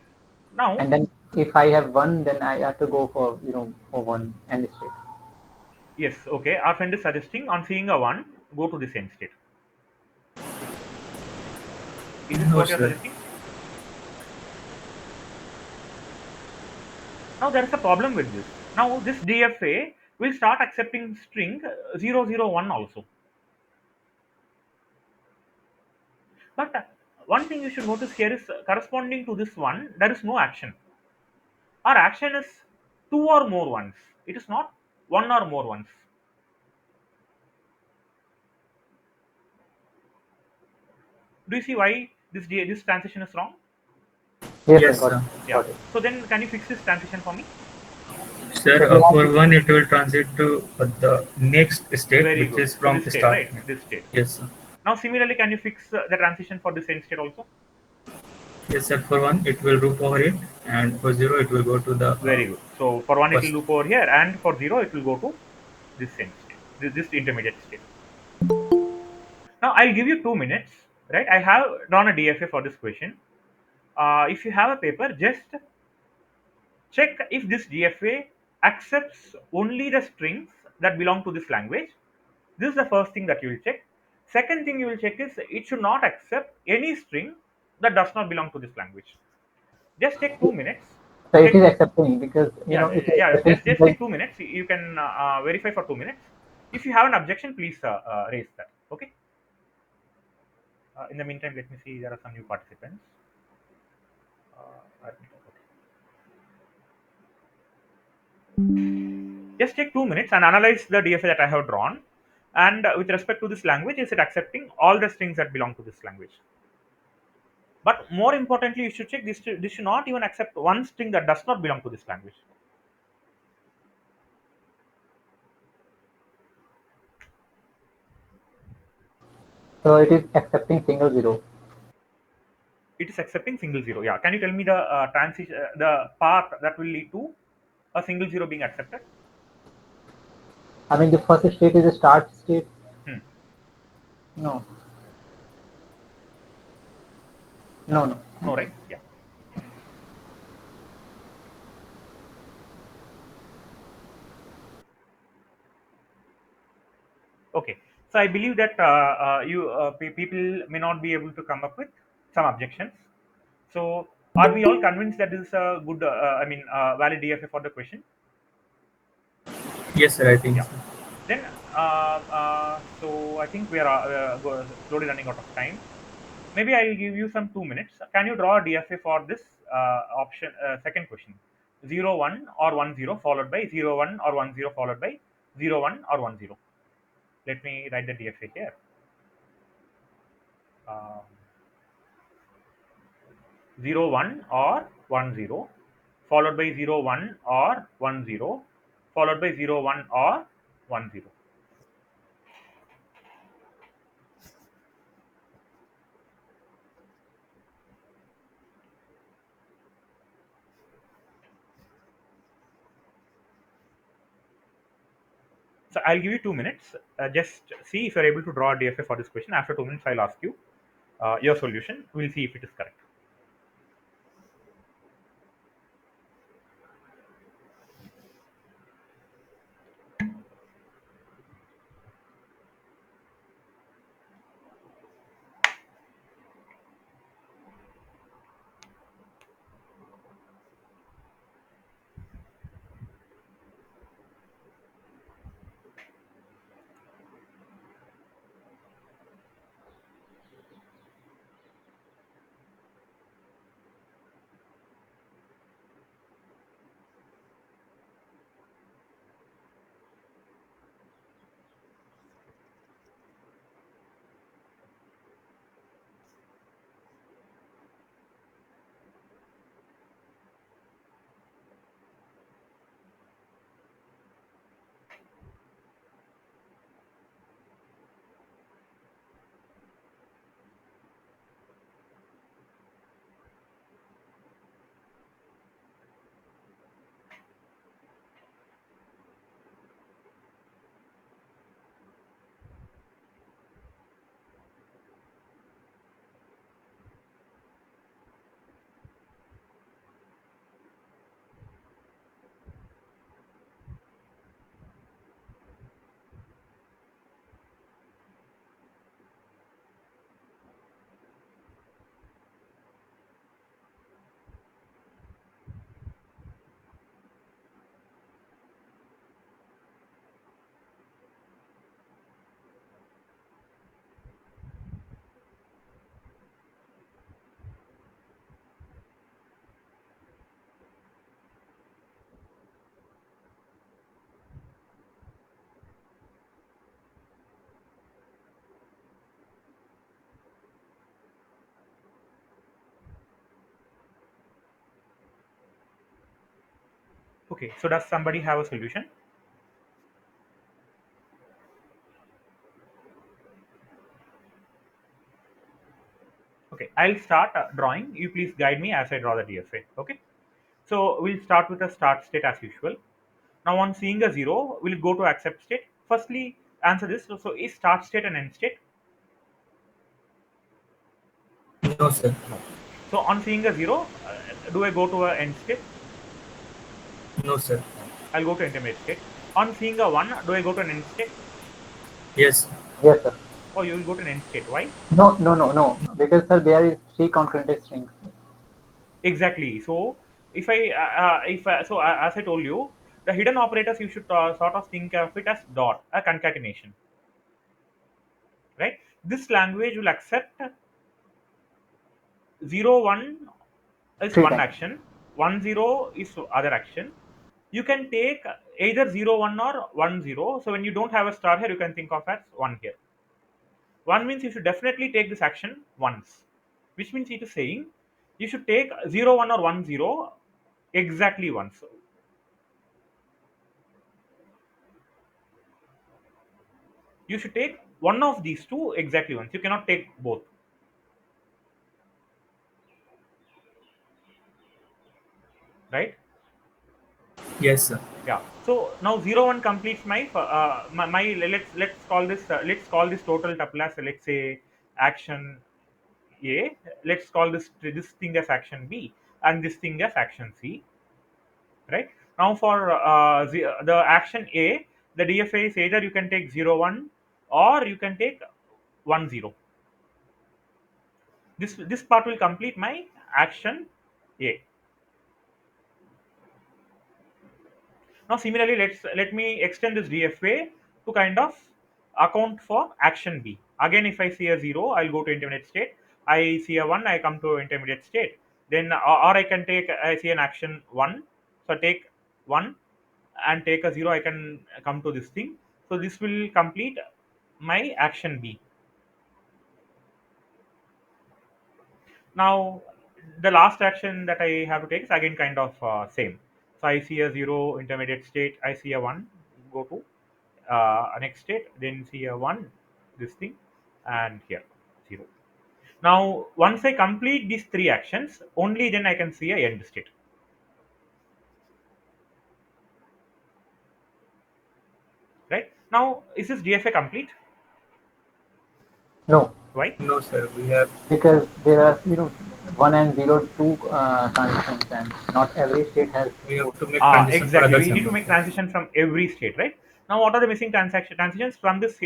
Now, And then if I have 1, then I have to go for, for 1 and state. yes, okay. Our friend is suggesting on seeing a 1, go to this end state. Is this No, what you're sir. suggesting? Now there is a problem with this. Now this DFA will start accepting string 001 also. But one thing you should notice here is corresponding to this one, there is no action. Our action is two or more ones. It is not one or more ones. Do you see why this transition is wrong? Yes, I Yes, got sir. Yeah. got it. So then, can you fix this transition for me? Sir, So we have for to, one, it will transit to the next state, Very which good. is To from this state, start. right? This state. Yes, sir. Now, similarly, can you fix the transition for this end state also? Yes, sir. For one, it will loop over it, and for zero, it will go to the Very good. So for one, it will first. loop over here, and for zero, it will go to this end state, this intermediate state. Now, I'll give you 2 minutes, right? I have drawn a DFA for this question. If you have a paper, just check if this DFA accepts only the strings that belong to this language. This is the first thing that you will check. Second thing you will check is it should not accept any string that does not belong to this language. Just take 2 minutes. so it Take is accepting because Yeah, it is yeah. accepting Just single. take 2 minutes. You can verify for 2 minutes. If you have an objection, please raise that. Okay. In the meantime, let me see. There are some new participants. Uh, just take 2 minutes and analyze the DFA that I have drawn. And with respect to this language, is it accepting all the strings that belong to this language? But more importantly, you should check this. This should not even accept one string that does not belong to this language. So it is accepting single zero. It is accepting single zero. Yeah. Can you tell me the transition, the path that will lead to a single zero being accepted? I mean, the first state is a start state. Hmm. No, no, no. No, right? Yeah. Okay. So I believe that people may not be able to come up with some objections. So are we all convinced that this is a good, valid DFA for the question? Yes, sir. I think Yeah. so. Then, so I think we are slowly running out of time. Maybe I'll give you some 2 minutes. Can you draw a DFA for this option, second question? 0 1 or 1 0 followed by 0 1 or 1 0 followed by 0 1 or 1 0. Let me write the DFA here. Um, 0 1 or 1 0 followed by 0 1 or 1 0 followed by 0 1 or 1 0. So I'll give you 2 minutes. Just see if you're able to draw a DFA for this question. After 2 minutes, I'll ask you your solution. We'll see if it is correct. Okay, so does somebody have a solution? Okay, I'll start drawing. You please guide me as I draw the DFA. Okay, so we'll start with a start state as usual. Now, on seeing a zero, we'll go to accept state. Firstly, answer this. So is start state and end state? No, sir. No. So on seeing a zero, do I go to a end state? No, sir. No. I'll go to intermediate state. On seeing a one, do I go to an end state? Yes. Yes, sir. Or you will go to an end state. Why? No, no, no, no. Because sir, there is three concurrent strings. Exactly. So if so as I told you, the hidden operators you should sort of think of it as dot, a concatenation, right? This language will accept 0 1 is Three one times. action, 1 0 is other action. You can take either 0 1 or 1 0. So when you don't have a star here, you can think of as one here. One means you should definitely take this action once, which means it is saying you should take 0 1 or 1 0 exactly once. You should take one of these two exactly once. You cannot take both, right? Yes, sir. Yeah. So now 0 1 completes my let's call this total tuple as, let's say, action A. Let's call this thing as action B and this thing as action C, right? Now for the action A, the DFA is either you can take 0 1 or you can take 1 0. This part will complete my action A. Now, similarly, let me extend this DFA to kind of account for action B. Again, if I see a zero, I'll go to intermediate state. I see a one, I come to intermediate state. Then, or I can take, I see an action one, so take one and take a zero. I can come to this thing. So this will complete my action B. Now, the last action that I have to take is again kind of same. So I see a zero intermediate state. I see a one, go to next state, then see a one, this thing, and here zero. Now, once I complete these three actions, only then I can see a end state. Right now, is this DFA complete? No, Why? No, sir. We have because there are one and zero two transitions, and not every state has we have both. to make Ah, transition for exactly. other We need to symbols. make transition from every state, right? Now, what are the missing transitions from this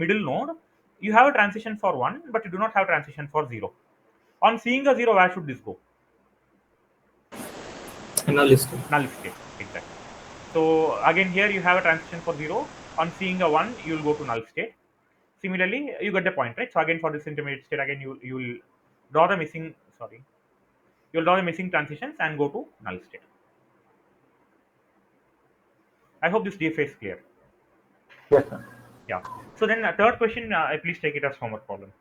middle node? You have a transition for one, but you do not have transition for zero. On seeing a zero, where should this go? Null list. Null state, exactly. So again, here you have a transition for zero. On seeing a one, you will go to null state. Similarly, you get the point, right? So again, for this intermediate state, again you will draw the missing. Sorry, you will draw the missing transitions and go to null state. I hope this DFA is clear. Yes, sir. Yeah. So then, third question, please take it as homework problem.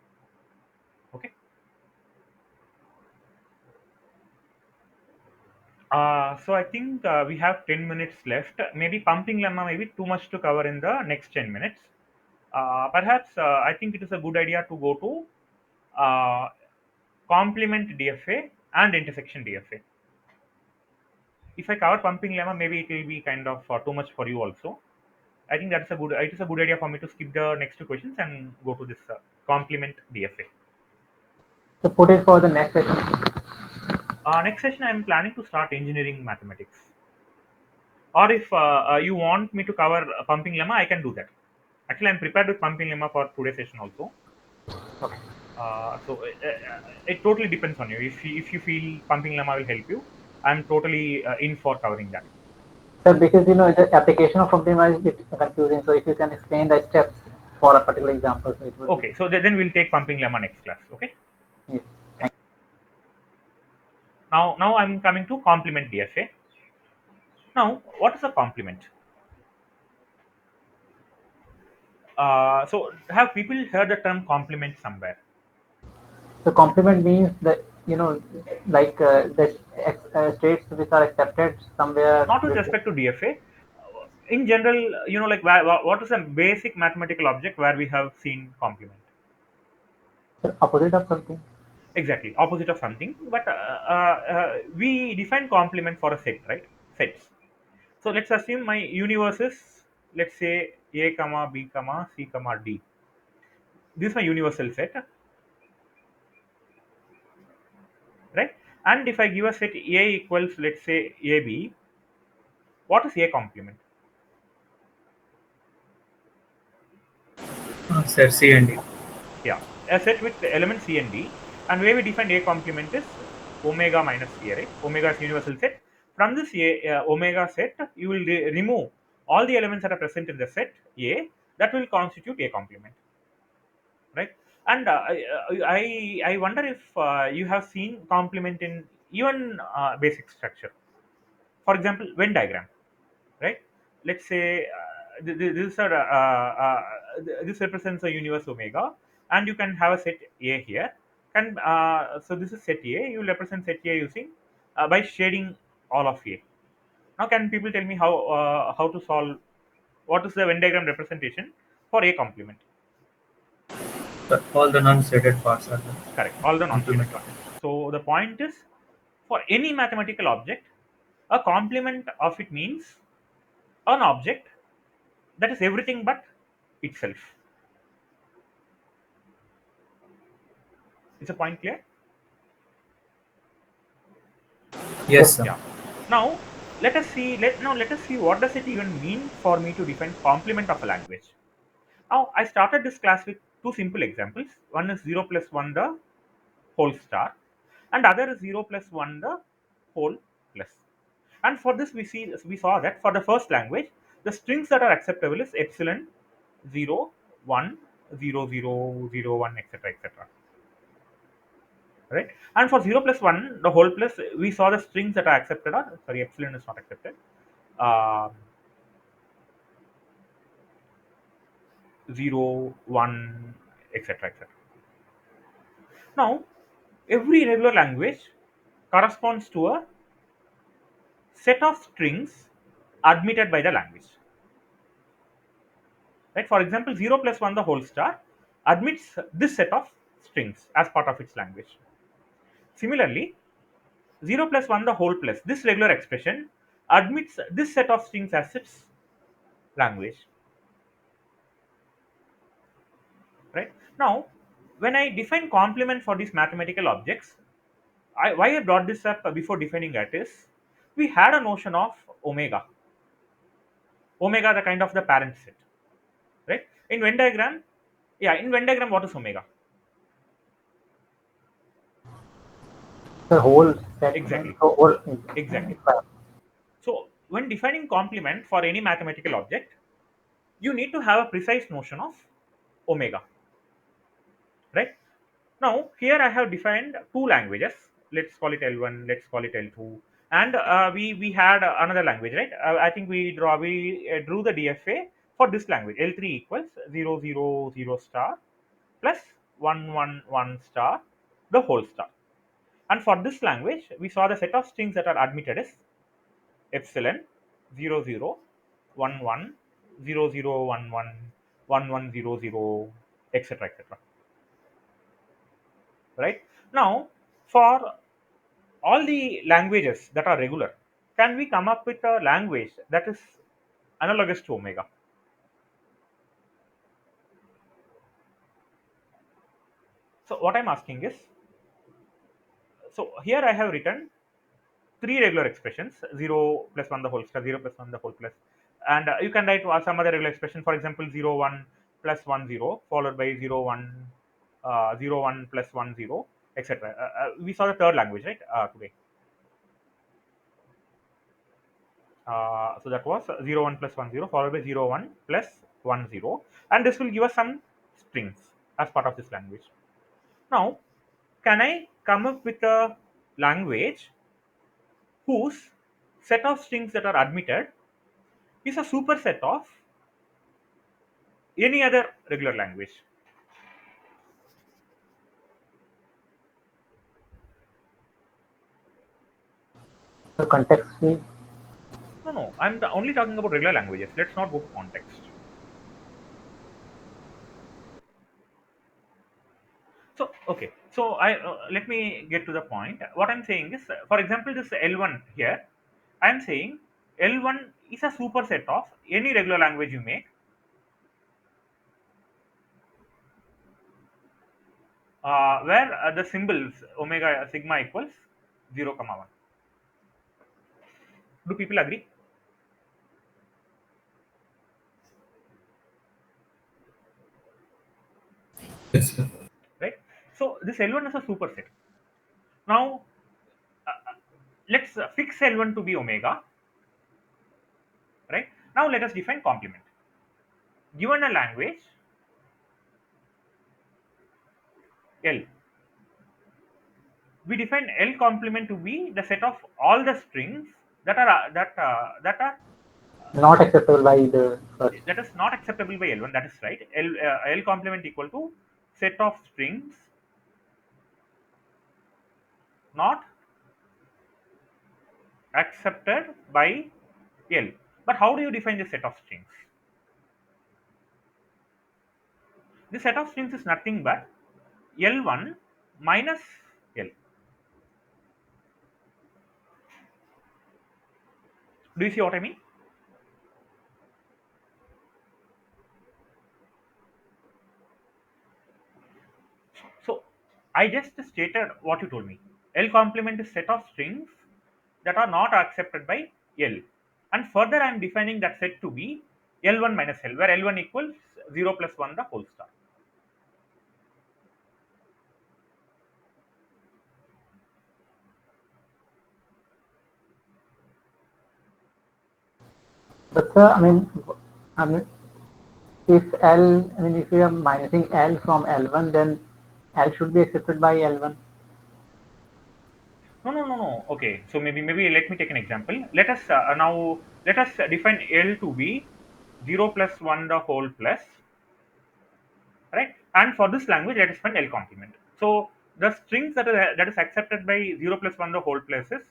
Okay. So I think we have 10 minutes left. Maybe pumping lemma may be too much to cover in the next 10 minutes. Perhaps I think it is a good idea to go to uh, complement DFA and intersection DFA. If I cover pumping lemma, maybe it will be kind of too much for you also. I think that's a good. It is a good idea for me to skip the next two questions and go to this complement DFA. So put it for the next session. Next session, I am planning to start engineering mathematics. Or if you want me to cover pumping lemma, I can do that. Actually, I'm prepared with pumping lemma for today's session also. Okay. It totally depends on you. If you feel pumping lemma will help you, I'm totally in for covering that. Sir, because the application of optimize is a bit confusing. So if you can explain the steps for a particular example, so it would be Okay, so then we'll take pumping lemma next class. Okay. yes. Yeah. Now I'm coming to complement DFA. Now, what is a complement? So have people heard the term complement somewhere? So complement means the like the states which are accepted somewhere. Not with respect to DFA. In general, like what is a basic mathematical object where we have seen complement? The opposite of something. Exactly, opposite of something. But we define complement for a set, right? Sets. So let's assume my universe is, let's say, A comma B comma C comma D. This is my universal set, right? And if I give a set A equals, let's say, AB, what is A complement? Set C and D. Yeah, a set with the element C and D, and way we define A complement is omega minus A, right? Omega is universal set. From this omega set, you will remove all the elements that are present in the set A, that will constitute A complement, right? And I wonder if you have seen complement in even basic structure. For example, Venn diagram, right? Let's say this represents a universe omega, and you can have a set A here. And so this is set A. You will represent set A using by shading all of A. Now, can people tell me how to solve, what is the Venn diagram representation for A complement? All the non-shaded parts are the Correct. All the non-shaded complement. parts. So the point is, for any mathematical object, a complement of it means an object that is everything but itself. Is the point clear? Yes, sir. Yeah. Now let us see what does it even mean for me to define complement of a language. Now I started this class with two simple examples. One is 0 plus 1 the whole star, and other is 0 plus 1 the whole plus. And for this we saw that for the first language, the strings that are acceptable is epsilon, 0, 1, 0, 0, 0, 1, etc., etc., right? And for 0 plus 1 the whole plus, we saw the strings that are accepted are, sorry, epsilon is not accepted, uh, 0, 1, etc., etc. Now, every regular language corresponds to a set of strings admitted by the language, right? For example, 0 plus 1 the whole star admits this set of strings as part of its language. Similarly, 0 plus 1 the whole plus, this regular expression admits this set of strings as its language, right? Now, when I define complement for these mathematical objects, why I brought this up before defining that is, we had a notion of omega, omega the kind of the parent set, right? In Venn diagram, yeah, in Venn diagram, what is omega? The whole set, Exactly, so whole. exactly. So when defining complement for any mathematical object, you need to have a precise notion of omega, right? Now, here I have defined two languages. Let's call it L1, let's call it L2, and we had another language, right? I think we drew the DFA for this language. L3 equals 0, 0, 0 star plus 1, 1, 1 star, the whole star. And for this language, we saw the set of strings that are admitted is epsilon, 0, 0, 1, 1, 0, 0, 1, 1, 1, 1, 0, 0, etc., etc., right? Now, for all the languages that are regular, can we come up with a language that is analogous to omega? So what I'm asking is, so here I have written three regular expressions: 0 plus 1 the whole star, 0 plus 1 the whole plus, and you can write some other regular expression. For example, 0, 1 plus 1, 0 followed by 0, 1, 0, 1 plus 1, 0, etc. We saw the third language, right, today. So that was 0, 1 plus 1, 0 followed by 0, 1 plus 1, 0, and this will give us some strings as part of this language. Now, can I come up with a language whose set of strings that are admitted is a superset of any other regular language? So context free. No, no, I'm only talking about regular languages. Let's not go to context. So okay, so I let me get to the point. What I'm saying is, for example, this L1 here, I'm saying L1 is a superset of any regular language you make, where the symbols omega sigma equals 0 comma 1. Do people agree? Yes, sir. Right. So this L1 is a superset. Now let's fix L1 to be omega. Right. Now let us define complement. Given a language L, we define L complement to be the set of all the strings Not acceptable by the first. that is not acceptable by L1. That is right. L complement equal to set of strings not accepted by L. But how do you define the set of strings? The set of strings is nothing but L1 minus L. Do you see what I mean? So I just stated what you told me. L complement is set of strings that are not accepted by L. And further I am defining that set to be L1 minus L, where L1 equals 0 plus 1 the whole star. But sir, I mean, if L, I mean, if we are minusing L from L1, then L should be accepted by L1. No, no, no, no. Okay, so maybe let me take an example. Let us define L to be 0 plus 1 the whole plus, right? And for this language, let us find L complement. So the strings that is accepted by 0 plus 1 the whole plus is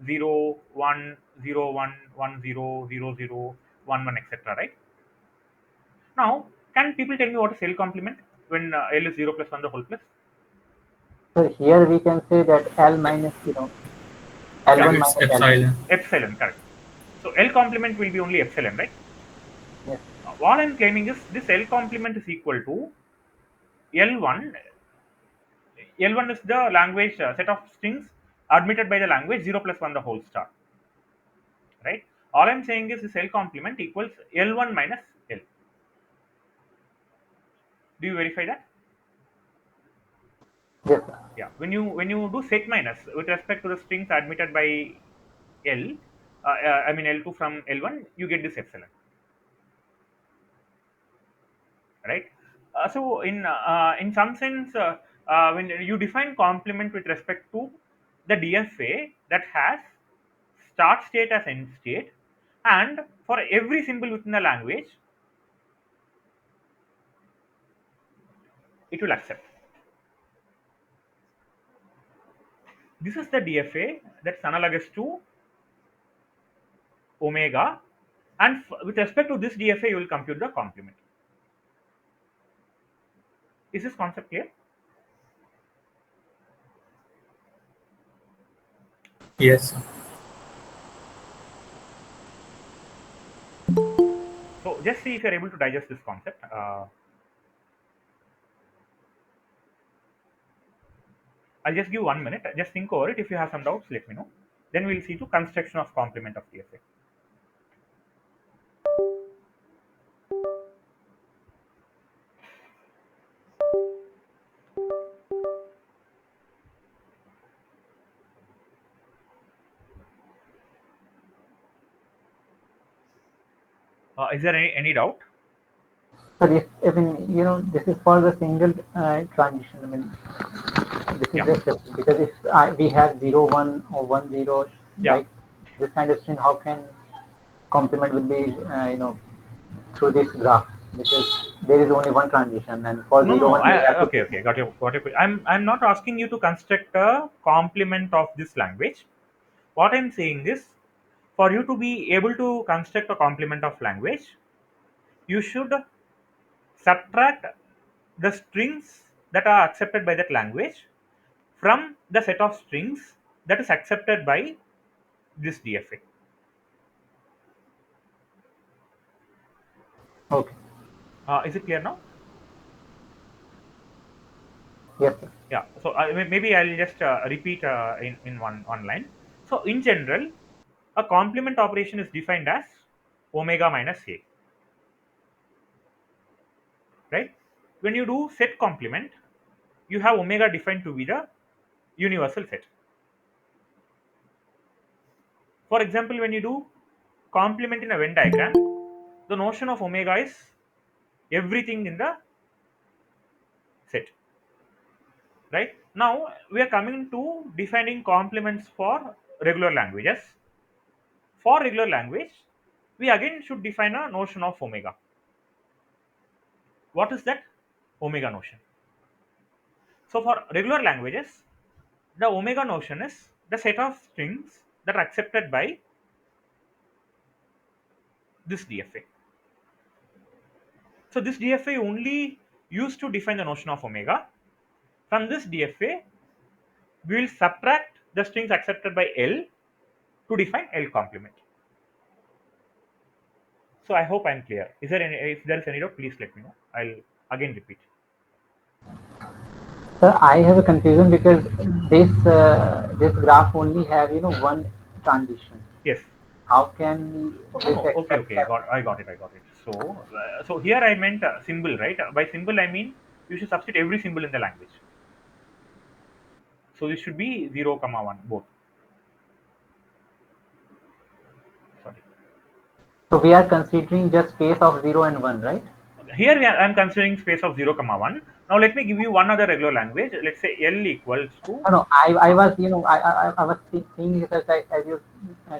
0, 1, 0, 1, 1, 0, 0, 0, 1, 1, etc. Right? Now, can people tell me what is L complement when L is 0 plus 1 the whole plus? So here we can say that L minus, Yeah, L1 It's minus L2. epsilon. epsilon, correct. So L complement will be only epsilon, right? Yes. What I'm claiming is this L complement is equal to L1. L1 is the language set of strings admitted by the language 0 plus 1 the whole star, right? All I'm saying is this L complement equals L1 minus L. Do you verify that? Yes, sir. Yeah. When you do set minus with respect to the strings admitted by L, I mean L2 from L1, you get this epsilon, right? So in some sense, when you define complement with respect to the DFA that has start state as end state, and for every symbol within the language, it will accept. This is the DFA that's analogous to omega, and with respect to this DFA, you will compute the complement. Is this concept clear? Yes, sir. So just see if you're able to digest this concept. I'll just give 1 minute. Just think over it. If you have some doubts, let me know. Then we'll see to construction of complement of DFA. Is there any doubt? So this, I mean, this is for the single transition. I mean, this is Yeah, just because if we have 0, 1 or 1, 0, yeah. like this kind of string, how can complement will be, through this graph? Because there is only one transition, and for No, no, zero no. one we have to Okay, okay. Got your. I'm not asking you to construct a complement of this language. What I'm saying is, for you to be able to construct a complement of language, you should subtract the strings that are accepted by that language from the set of strings that is accepted by this DFA. Okay. Is it clear now? Yes, sir. Yeah. So maybe I'll just repeat in one line. So in general, a complement operation is defined as omega minus a, right? When you do set complement, you have omega defined to be the universal set. For example, when you do complement in a Venn diagram, the notion of omega is everything in the set, right? Now we are coming to defining complements for regular languages. For regular language, we again should define a notion of omega. What is that omega notion? So for regular languages, the omega notion is the set of strings that are accepted by this DFA. So this DFA only used to define the notion of omega. From this DFA, we will subtract the strings accepted by L to define L complement. So I hope I'm clear. Is there any? If there is any doubt, please let me know. I'll again repeat. Sir, I have a confusion because this graph only have one transition. Yes. How can No, this no. Okay, accept okay. that? I got it. So here I meant symbol, right? By symbol I mean you should substitute every symbol in the language. So this should be 0, comma 1 both. Sorry. So we are considering just space of 0 and 1, right? Here I'm considering space of 0, comma 1. Now let me give you one other regular language. Let's say L equals to. No, no. I Uh, was I was seeing it as you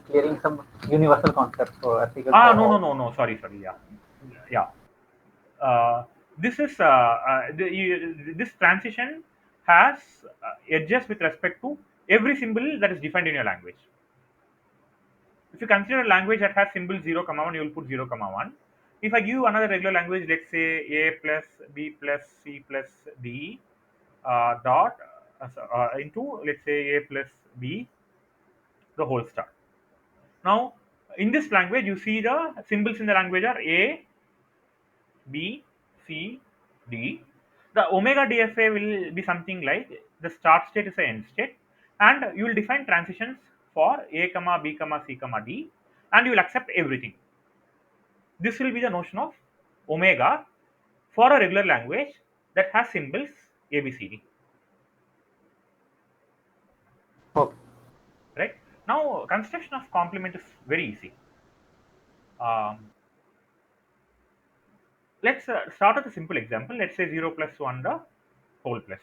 clearing some universal concepts for because no, no, no, no. Sorry, sorry. Yeah, yeah. Uh, this is this transition has edges with respect to every symbol that is defined in your language. If you consider a language that has symbol 0, comma 1, you will put 0, comma 1. If I give you another regular language, let's say A plus B plus C plus D dot into, let's say, A plus B, the whole star. Now, in this language, you see the symbols in the language are A, B, C, D. The omega DFA will be something like the start state is the end state, and you will define transitions for A, comma B, comma C, comma D, and you will accept everything. This will be the notion of omega for a regular language that has symbols A, B, C, D. okay. Right? Now, construction of complement is very easy. Um, let's start with a simple example. Let's say 0 plus 1 the whole plus.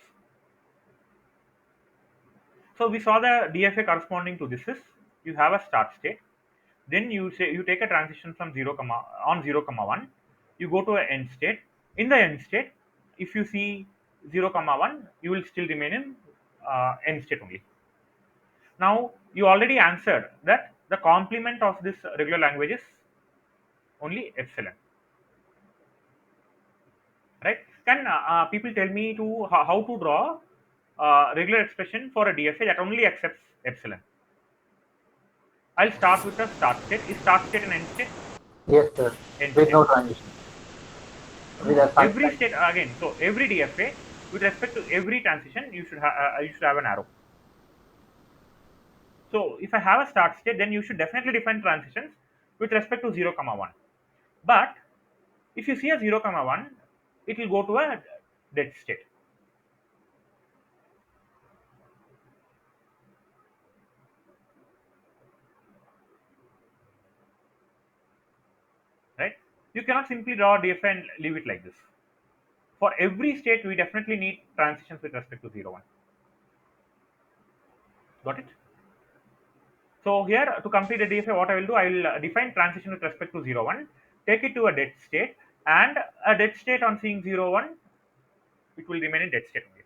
So we saw the DFA corresponding to this is you have a start state. Then you say you take a transition from 0, comma on 0, comma 1. You go to an end state. In the end state, if you see 0, comma 1, you will still remain in end state only. Now you already answered that the complement of this regular language is only epsilon, right? Can people tell me to how to draw regular expression for a DFA that only accepts epsilon? I'll start with the start state. Is start state and end state? Yes, sir. End With state. no transition. With No, a five every transition. state again. So every DFA with respect to every transition, you should have an arrow. So if I have a start state, then you should definitely define transitions with respect to 0, comma 1. But if you see a 0, comma 1, it will go to a dead state, right? You cannot simply draw a DFA and leave it like this. For every state, we definitely need transitions with respect to 0, 1. Got it? So here to complete the DFA, what I will do, I will define transition with respect to 0, 1, take it to a dead state, and a dead state on seeing 0, 1, it will remain in dead state only.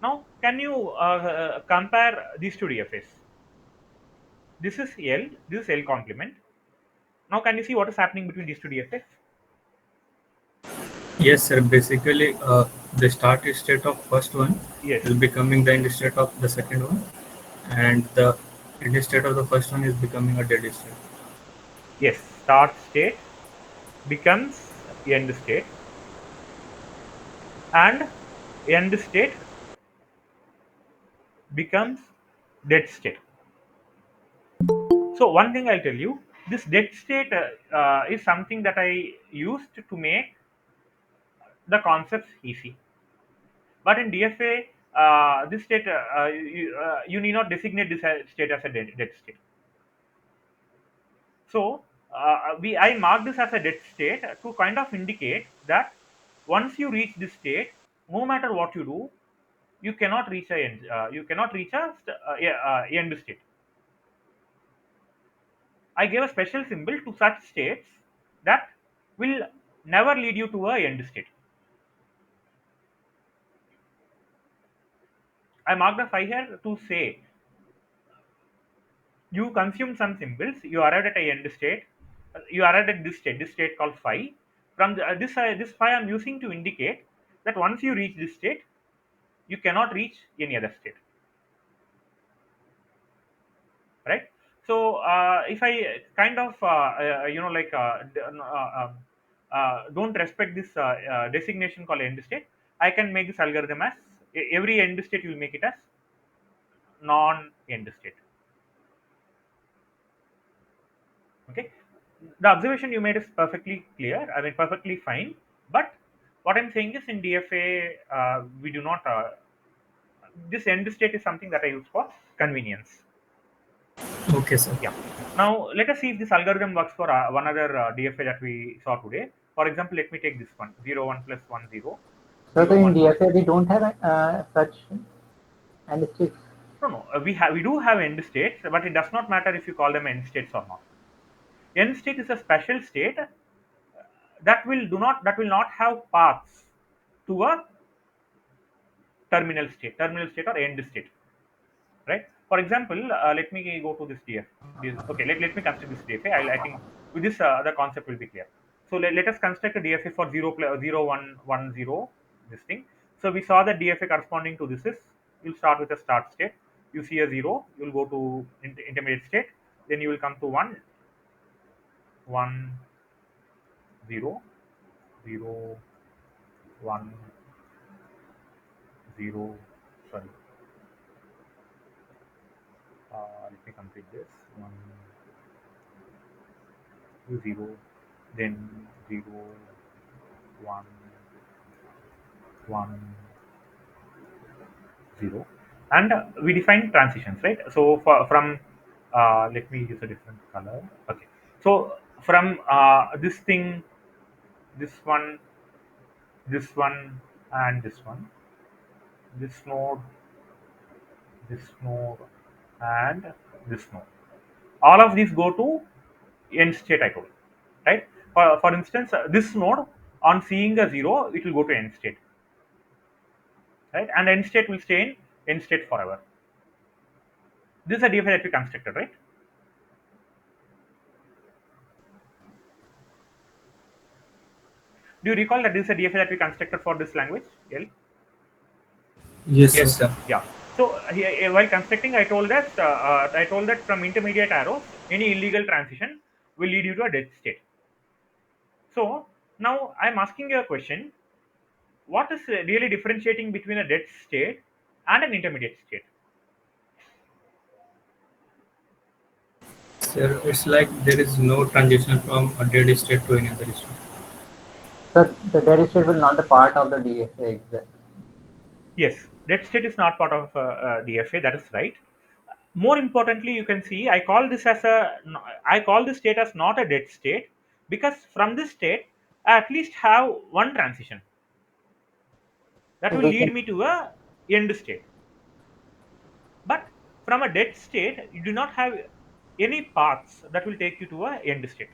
Now, can you compare these two DFAs? This is L, this is L complement. Now, can you see what is happening between these two DFAs? Yes, sir. Basically, the start state of first one Yes, is becoming the end state of the second one, and the end state of the first one is becoming a dead state. yes. Start state becomes end state, and end state becomes dead state. So one thing I'll tell you, this dead state is something that I used to make the concepts easy. But in DFA, this state you need not designate this state as a dead state. So we I mark this as a dead state to kind of indicate that once you reach this state, no matter what you do, you cannot reach a end. You cannot reach end state. I gave a special symbol to such states that will never lead you to a end state. I marked the phi here to say you consume some symbols, you arrived at a end state, you arrived at this state called phi. From this phi I'm using to indicate that once you reach this state, you cannot reach any other state, right? So if I kind of don't respect this designation called end state, I can make this algorithm as every end state you will make it as non end state. Okay, the observation you made is perfectly clear, I mean perfectly fine, but what I'm saying is in DFA we do not this end state is something that I use for convenience. Okay, sir. Yeah, now let us see if this algorithm works for one other DFA that we saw today. For example, let me take this one, 0 1 plus 1 0 So 0 in 1 plus. DFA, we don't have such and states. No, no, we do have end states, but it does not matter if you call them end states or not. End state is a special state that will not have paths to a terminal state or end state, right? For example, let me go to this DF. Okay, let me construct this DFA. I think with this the concept will be clear. So let us construct a DFA for 0 plus 0 1 1 0 this thing. So we saw that DFA corresponding to this is, you'll start with a start state. You see a 0, you'll go to intermediate state, then you will come to 1 1 0 0 1 0. Sorry, let me complete this. 1 0, then 0 1 1 0, and we define transitions, right? So from let me use a different color. Okay, so from this thing, this one, and this node, this node, and this node, all of these go to end state, I told, right? For instance, this node, on seeing a 0, it will go to end state, right? And end state will stay in end state forever. This is a DFA that we constructed, right? Do you recall that this is a DFA that we constructed for this language? L? Yes, Yes, sir. Yeah. Sir. Yeah. So here, while constructing, I told that from intermediate arrows, any illegal transition will lead you to a dead state. So now I'm asking you a question: what is really differentiating between a dead state and an intermediate state? Sir, it's like there is no transition from a dead state to another state. So the dead state will not be part of the DFA exactly. Yes, dead state is not part of DFA. That is right. More importantly, you can see I call this state as not a dead state, because from this state I at least have one transition that So will we can lead me to a end state. But from a dead state, you do not have any paths that will take you to a end state.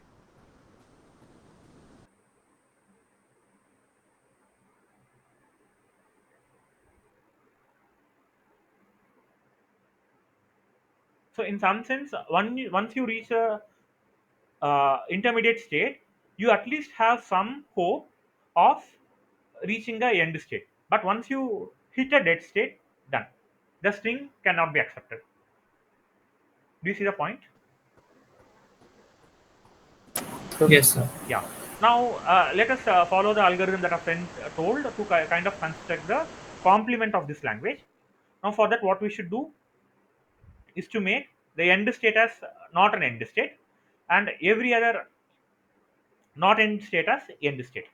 So in some sense, once you reach a intermediate state, you at least have some hope of reaching a end state. But once you hit a dead state, done. The string cannot be accepted. Do you see the point? So, Yes, sir. Yeah. Now let us follow the algorithm that our friend told to kind of construct the complement of this language. Now for that, what we should do is to make the end state as not an end state, and every other not end state as end state,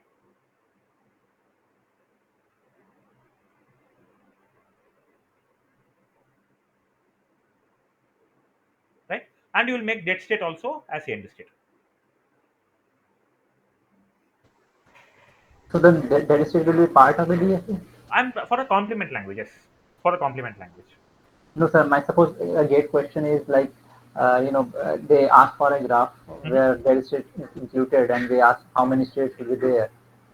right? And you will make dead state also as end state. so then that is will be part of the DFA? And for a complement language, yes, for a complement language. No, sir. My suppose a gate question is like, they ask for a graph Mhm. where there is state is included, and they ask how many states will be there.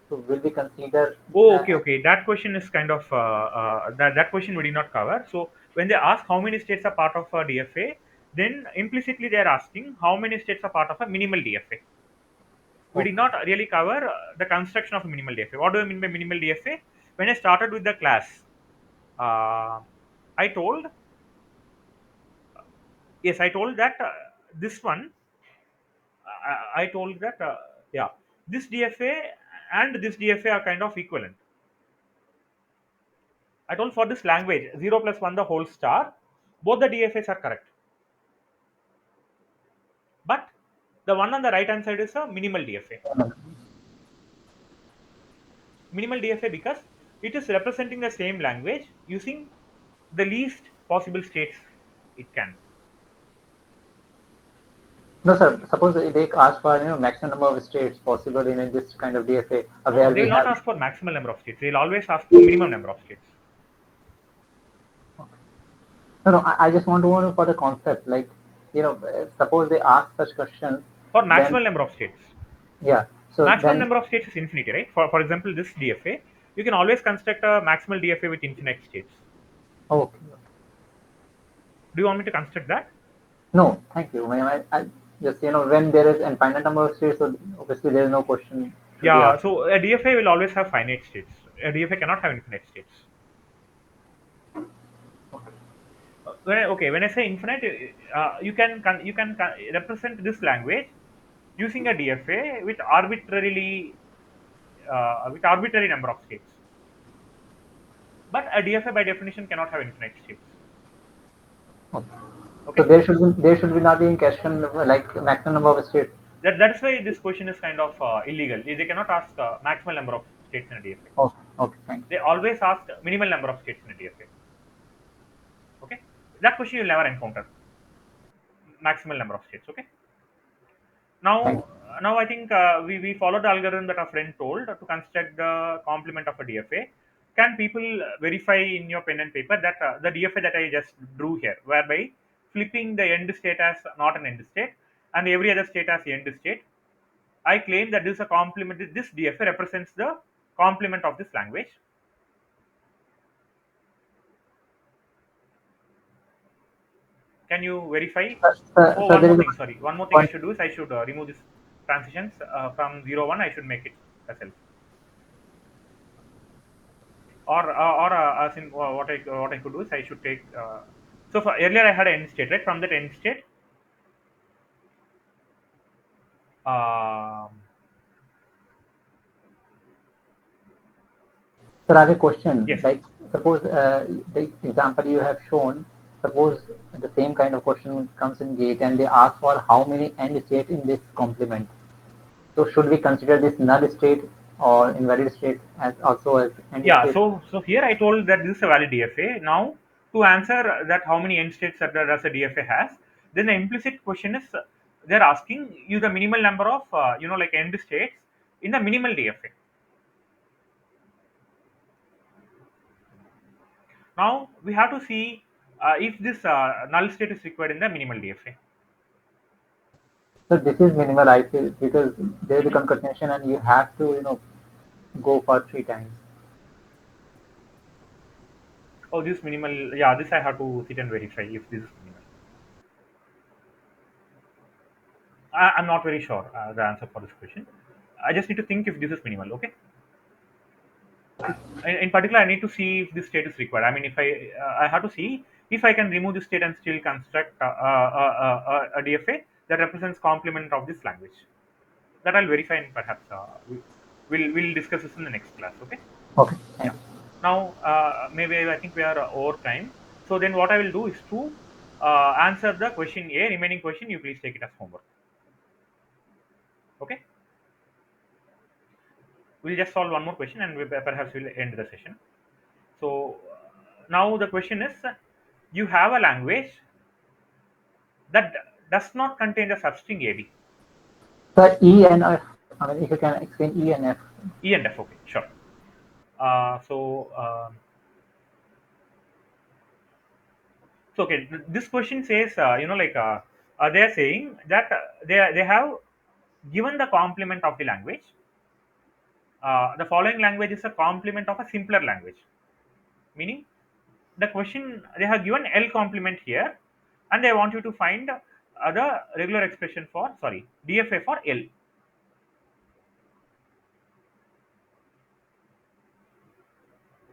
So will we consider? Oh, Uh, okay, okay. That question is kind of that question we did not cover. So when they ask how many states are part of a DFA, then implicitly they are asking how many states are part of a minimal DFA. We did okay. not really cover the construction of a minimal DFA. What do I mean by minimal DFA? When I started with the class, uh, I told yes, I told that this one. I told that yeah, this DFA and this DFA are kind of equivalent. I told for this language 0 plus 1 the whole star, both the DFAs are correct. But the one on the right hand side is a minimal DFA. Minimal DFA because it is representing the same language using the least possible states it can. No, sir. Suppose they ask for maximum number of states possible in this kind of DFA, No, no, where they we will not have. ask for maximal number of states. They will always ask for minimum number of states. No, no. I just want to know for the concept, like, suppose they ask such questions, For then maximal number of states. yeah. So Maximum then, number of states is infinity, right? For example, this DFA, you can always construct a maximal DFA with infinite states. okay. Do you want me to construct that? No, thank you. I just when there is infinite number of states, so obviously there is no question should be Yeah, asked. so a DFA will always have finite states. A DFA cannot have infinite states. When I say infinite, you can represent this language using a DFA with arbitrary number of states. But a DFA by definition cannot have infinite states. Okay. So Okay, there should be not be in question like maximum number of states. that's why this question is kind of illegal. They cannot ask maximal number of states in a DFA. Okay, okay, thank They always ask minimal number of states in a DFA. Okay, that question you'll never encounter maximal number of states. Okay. thank Now, now I think we followed the algorithm that our friend told to construct the complement of a DFA. Can people verify in your pen and paper that the DFA that I just drew here, whereby flipping the end state as not an end state and every other state as the end state, I claim that this is a complement. This DFA represents the complement of this language. Can you verify? Oh, so one there more is thing. Sorry, one more thing I one. should do is I should remove this transitions from 0 1. I should make it a self. Or as in what I could do is I should take so for earlier I had an end state, right? From that end state, um, So I have a question. yes, Like suppose the example you have shown. Suppose the same kind of question comes in gate, and they ask for how many end states in this complement. So should we consider this null state or invalid state as also as end yeah. state? So here I told that this is a valid DFA. Now to answer that how many end states that does a DFA has, then the implicit question is they're asking you the minimal number of like end states in the minimal DFA. Now we have to see if this null state is required in the minimal DFA. So this is minimal, I feel, because there is a Mhm. concatenation, and you have to go for 3 times. Oh, this minimal. Yeah, this I have to sit and verify if this is minimal. I'm not very sure the answer for this question. I just need to think if this is minimal. Okay. In particular, I need to see if this state is required. I mean, if I have to see if I can remove this state and still construct a DFA that represents complement of this language. That I'll verify, and perhaps we'll discuss this in the next class. Okay. Okay, Yeah. thanks. Now, maybe I think we are over time. So then, what I will do is to answer the question A. Remaining question, you please take it as homework. Okay. We'll just solve one more question, and perhaps we'll end the session. So now the question is, you have a language that does not contain the substring AB. But E and F, I mean, if you can explain E and F. E and F. Okay, sure. So okay, this question says, they are saying that they have given the complement of the language. The following language is a complement of a simpler language, meaning the question they have given L complement here, and they want you to find the regular expression for, sorry, DFA for L.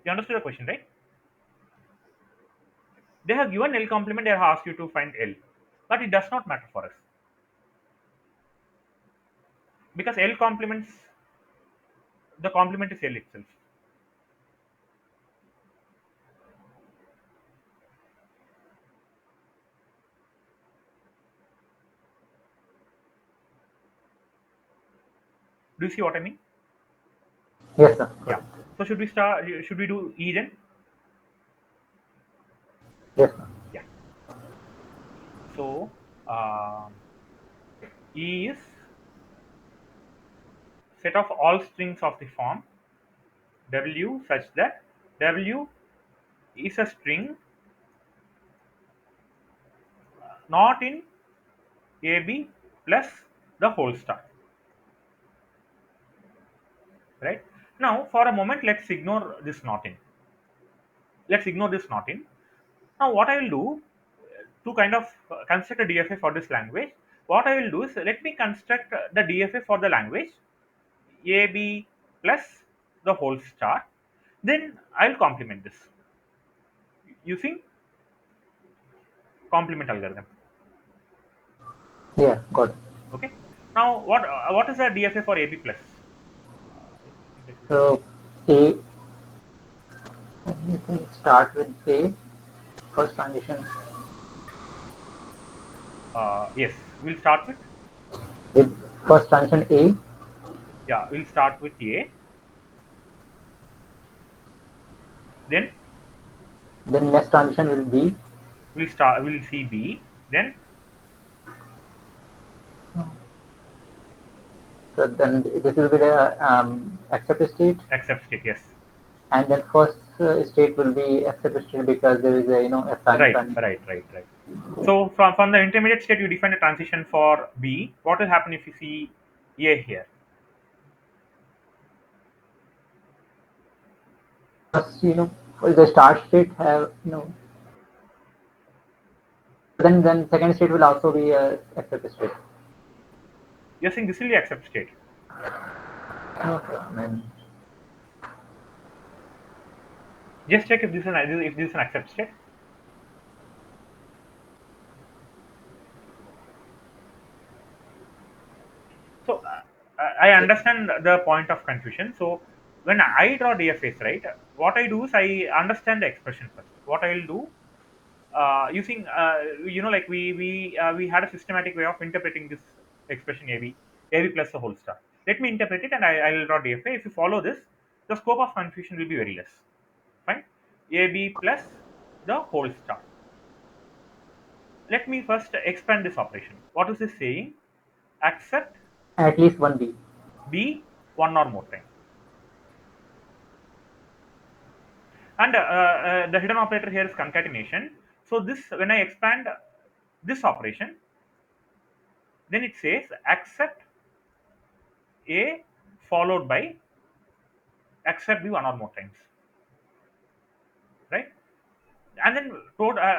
You understood the question, right? They have given L complement, they have asked you to find L, but it does not matter for us because L complements, the complement is L itself. Do you see what I mean? Yes, sir. Yeah. So should we start? Should we do E then? Yes, sir. Yeah. So E is set of all strings of the form W such that W is a string not in AB plus the whole star. Right. Now, for a moment, let's ignore this not in. Let's ignore this not in. Now, what I will do to kind of construct a DFA for this language, what I will do is let me construct the DFA for the language AB plus the whole star. Then I'll complement this using complement algorithm. Yeah, got it. Okay. Now, what is the DFA for AB plus? So A, you can start with A, first transition Yes, we'll start with, with first transition A, yeah, we'll start with A. Then then next transition will be, we'll see B. Then so then this will be the accept state, accept state. Yes. and then first state will be accept state because there is a a final Right, transition. right. So from the intermediate state, you define a transition for B. What will happen if you see A here? First, for the start state have then second state will also be a accept state. You're saying this will be accept state. Okay, I mean, Just check if this is an accept state. So I understand the point of confusion. So when I draw DFAs, right, what I do is I understand the expression first. What I will do using like we had a systematic way of interpreting this expression AB plus the whole star. Let me interpret it, and I will draw DFA. If you follow this, the scope of confusion will be very less. Fine. AB plus the whole star. Let me first expand this operation. What is this saying? Accept at least one B. B one or more time. And the hidden operator here is concatenation. So this, when I expand this operation, then it says accept A followed by accept B one or more times, right? And then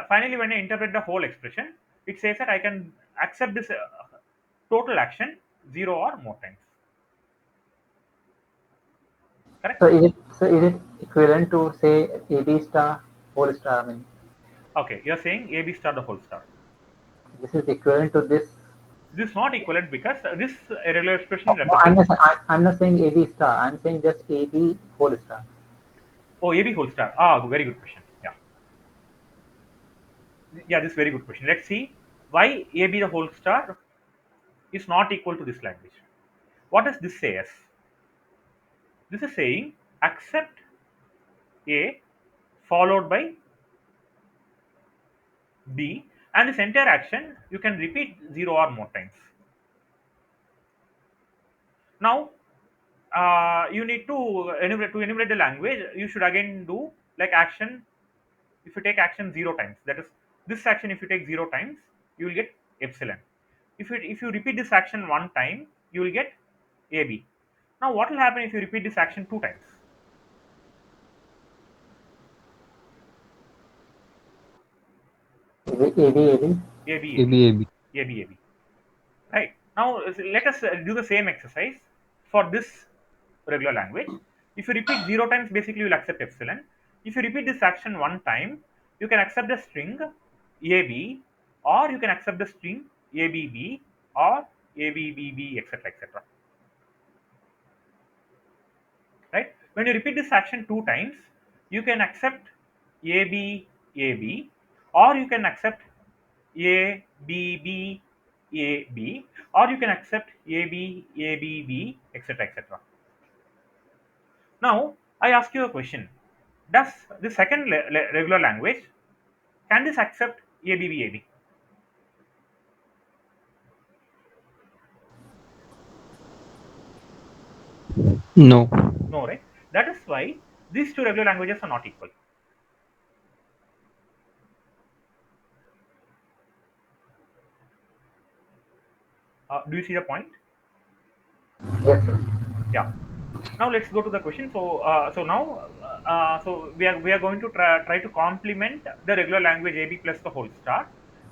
finally, when I interpret the whole expression, it says that I can accept this. total action 0 or more times. Correct? So is it equivalent to say AB star whole star? I mean, Okay, you're saying AB star the whole star. this is equivalent to this. This is not equivalent because this irregular expression No, I'm represents not. I'm not saying AB star. I'm saying just AB whole star. AB whole star. Ah, very good question. Yeah, yeah, this is very good question. Let's see why AB the whole star is not equal to this language. What does this say as? This is saying accept A followed by B, and this entire action you can repeat 0 or more times. Now, you need to enumerate the language. You should again do like action. If you take action 0 times, that is this action. If you take 0 times, you will get epsilon. If you repeat this action one time, you will get AB. Now, what will happen if you repeat this action 2 times? Is it AB? AB, AB, AB, AB. AB, AB. Right. Now, let us do the same exercise for this regular language. If you repeat 0 times, basically you will accept epsilon. If you repeat this action one time, you can accept the string AB, or you can accept the string ABB, or ABBB, etc., etc. Right. When you repeat this action 2 times, you can accept AB, AB, or you can accept A B B A B, or you can accept A B A B B, etc., etc. Now I ask you a question: does the second regular language, can this accept A B B A B? No. No, right? That is why these two regular languages are not equal. Do you see the point? Yes, sir. Yeah. Now let's go to the question. So now we are going to try to complement the regular language AB plus the whole star.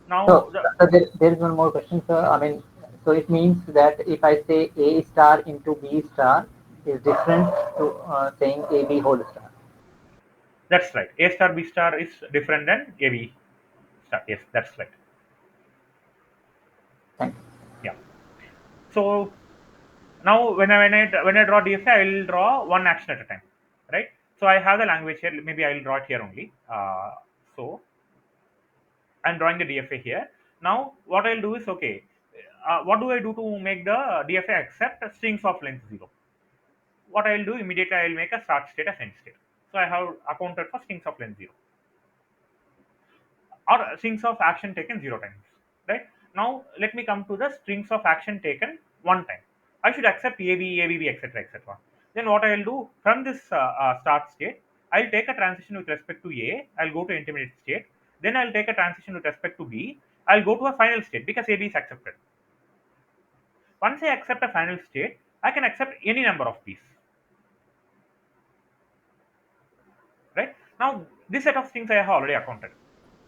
Now So, the there is one more question, sir. I mean, so it means that if I say A star into B star is different to saying AB whole star. That's right. A star B star is different than AB star. Yes, that's right. Thank you. Yeah. So now when I draw DFA, I will draw one action at a time, right? So I have the language here. Maybe I will draw it here only. So I'm drawing the DFA here. Now what I'll do is, okay. What do I do to make the DFA accept strings of length 0? What I'll do immediately, I'll make a start state as end state. So I have accounted for strings of length 0, or strings of action taken 0 times, right? Now let me come to the strings of action taken one time. I should accept AB, ABB, etc., etc. Then what I'll do from this start state, I'll take a transition with respect to A, I'll go to intermediate state, then I'll take a transition with respect to B, I'll go to a final state because AB is accepted. Once I accept a final state, I can accept any number of B's, right? Now this set of strings I have already accounted.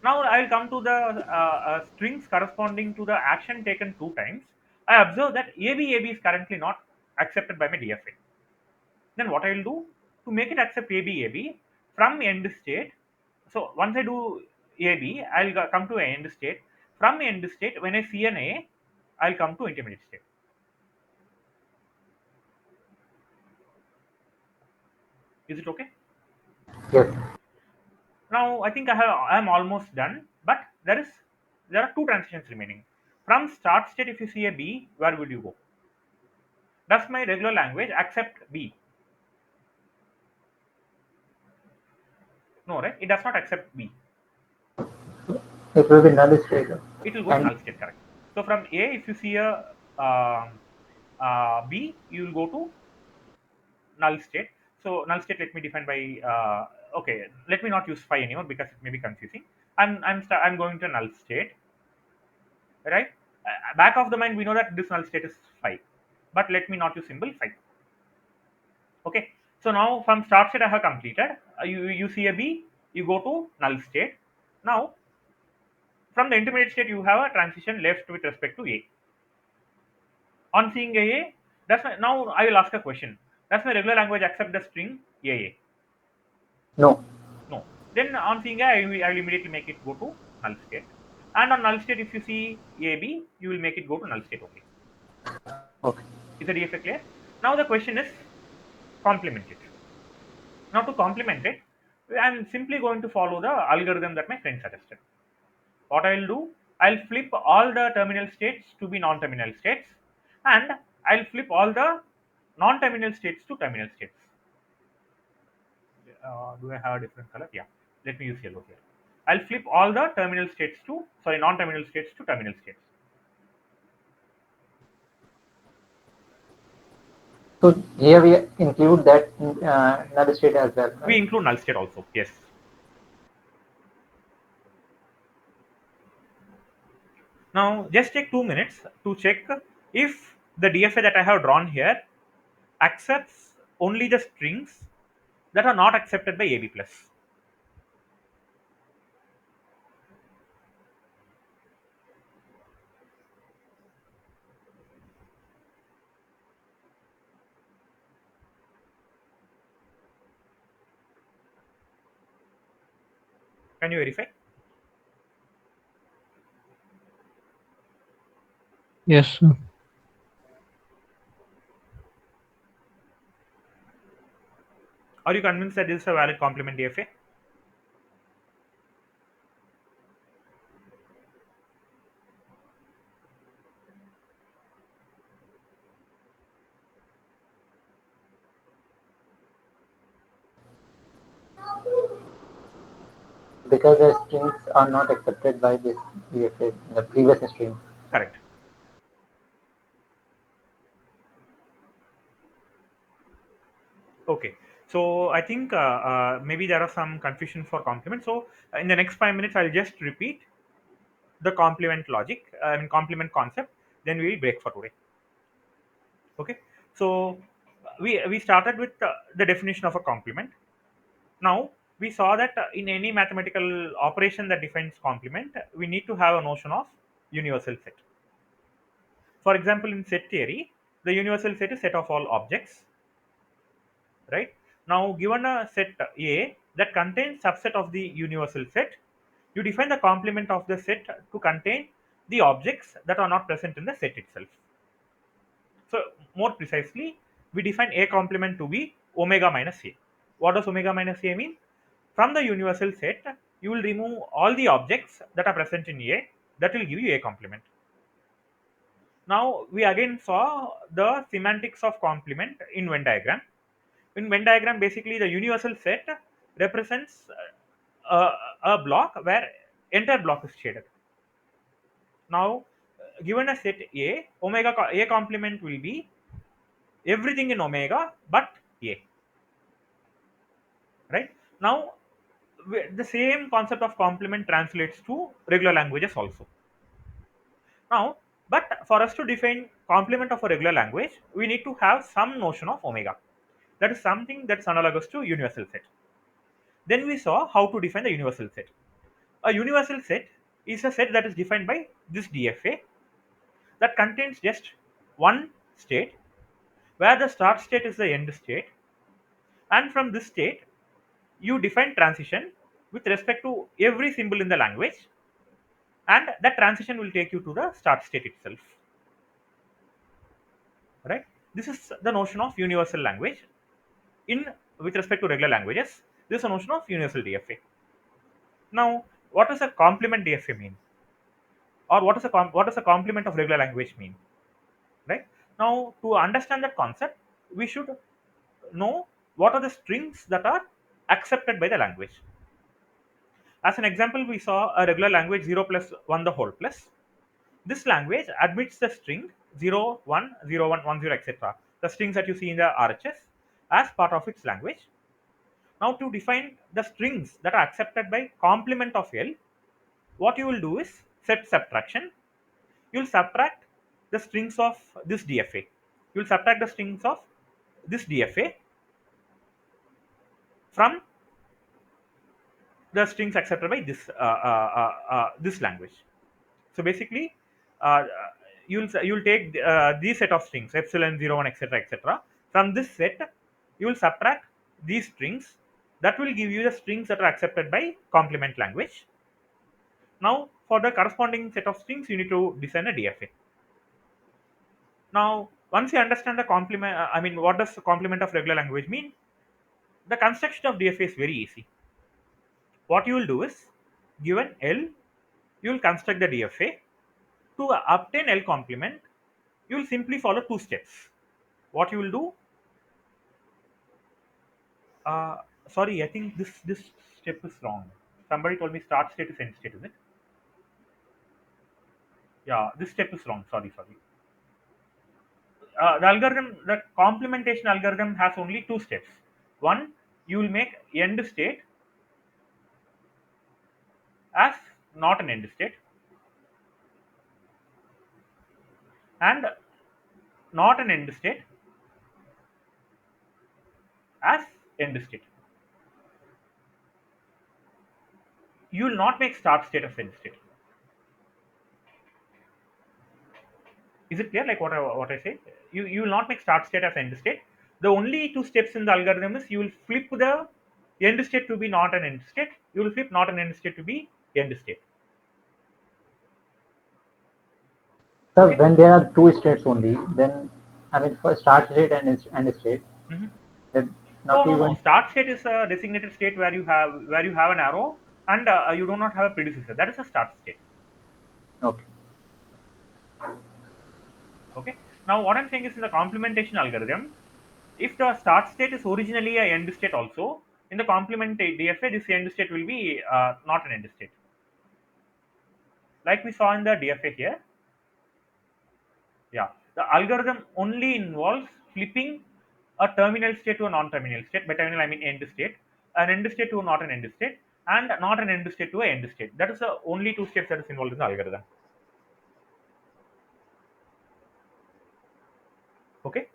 Now I will come to the strings corresponding to the action taken 2 times. I observe that ABAB is currently not accepted by my DFA. Then what I will do to make it accept ABAB from end state. So once I do AB, I will come to end state. From end state, when I see an A, I will come to intermediate state. Is it okay? Yes. Now I think I am almost done, but there are two transitions remaining. From start state, if you see a B, where would you go? Does my regular language accept B? No, right? It does not accept B. It will be null state. It will go to And null state, correct? So from A, if you see a B, you will go to null state. So null state, let me define by okay. Let me not use phi anymore because it may be confusing. I'm going to null state, right? Back of the mind, we know that this null state is phi, but let me not use symbol phi. Okay. So now from start state I have completed. You see a B, you go to null state. Now from the intermediate state, you have a transition left with respect to A. On seeing AA, now I will ask a question. Does my regular language accept the string AA? No. No. Then on seeing A, I will immediately make it go to null state. And on null state, if you see AB, you will make it go to null state only. Okay. Is the DFA clear? Now the question is complement it. Now to complement it, I'm simply going to follow the algorithm that my friend suggested. What I'll do, I'll flip all the terminal states to be non-terminal states, and I'll flip all the non-terminal states to terminal states. Do I have a different color? Yeah. Let me use yellow here. I'll flip all the terminal states to, sorry, non-terminal states to terminal states. So here we include that null state as well, We right? include null state also. Yes. Now just take 2 minutes to check if the DFA that I have drawn here accepts only the strings that are not accepted by AB plus. Can you verify? Yes, sir. Are you convinced that this is a valid complement DFA? Because the strings are not accepted by this DFA, the previous string. Correct. Okay. So I think maybe there are some confusion for complement. So in the next 5 minutes, I'll just repeat the complement logic, complement concept. Then we will break for today. Okay. So we started with the definition of a complement. Now we saw that in any mathematical operation that defines complement, we need to have a notion of universal set. For example, in set theory, the universal set is set of all objects, right? Now, given a set A that contains subset of the universal set, you define the complement of the set to contain the objects that are not present in the set itself. So, more precisely, we define A complement to be omega minus A. What does omega minus A mean? From the universal set, you will remove all the objects that are present in A, that will give you A complement. Now, we again saw the semantics of complement in Venn diagram. In Venn diagram, basically the universal set represents a block where entire block is shaded. Now, given a set A, A complement will be everything in omega but A. Right now, the same concept of complement translates to regular languages also. Now, but for us to define complement of a regular language, we need to have some notion of omega. That is something that's analogous to universal set. Then we saw how to define the universal set. A universal set is a set that is defined by this DFA that contains just one state where the start state is the end state, and from this state you define transition with respect to every symbol in the language, and that transition will take you to the start state itself. Right? This is the notion of universal language in with respect to regular languages. This is a notion of universal DFA. Now, what does a complement DFA mean? Or what does a complement of regular language mean? Right? Now, to understand that concept, we should know what are the strings that are accepted by the language. As an example, we saw a regular language 0 plus 1 the whole plus. This language admits the string 0 1 0 1 1 0 etc., the strings that you see in the RHS, as part of its language. Now, to define the strings that are accepted by complement of L, what you will do is set subtraction. You will subtract the strings of this DFA. You will subtract the strings of this DFA from the strings accepted by this this language. So basically, uh, you'll take these set of strings epsilon 0 1 etc etc. From this set you will subtract these strings. That will give you the strings that are accepted by complement language. Now for the corresponding set of strings you need to design a DFA. Now once you understand the complement, I mean what does the complement of regular language mean, the construction of DFA is very easy. What you will do is, given L, you will construct the DFA. To obtain L complement, you will simply follow two steps. What you will do, uh, sorry, I think this step is wrong. Somebody told me start state is end state, is it? Yeah, this step is wrong. Sorry. The algorithm, the complementation algorithm has only two steps. One, you will make end state as not an end state, and not an end state as end state. You will not make start state as end state. Is it clear? Like what I say? You will not make start state as end state. The only two steps in the algorithm is you will flip the end state to be not an end state. You will flip not an end state to be end state. So Okay. when there are two states only, then I mean for start state and end state, Mhm. then Oh not no. even Start state is a designated state where you have an arrow and you do not have a predecessor. That is a start state. okay. Okay. Now what I'm saying is in the complementation algorithm, if the start state is originally a end state also, in the complement DFA, this end state will be not an end state. Like we saw in the DFA here, yeah, the algorithm only involves flipping a terminal state to a non-terminal state. By terminal, I mean end state, an end state to not an end state, and not an end state to a end state. That is the only two steps that is involved in the algorithm. Okay.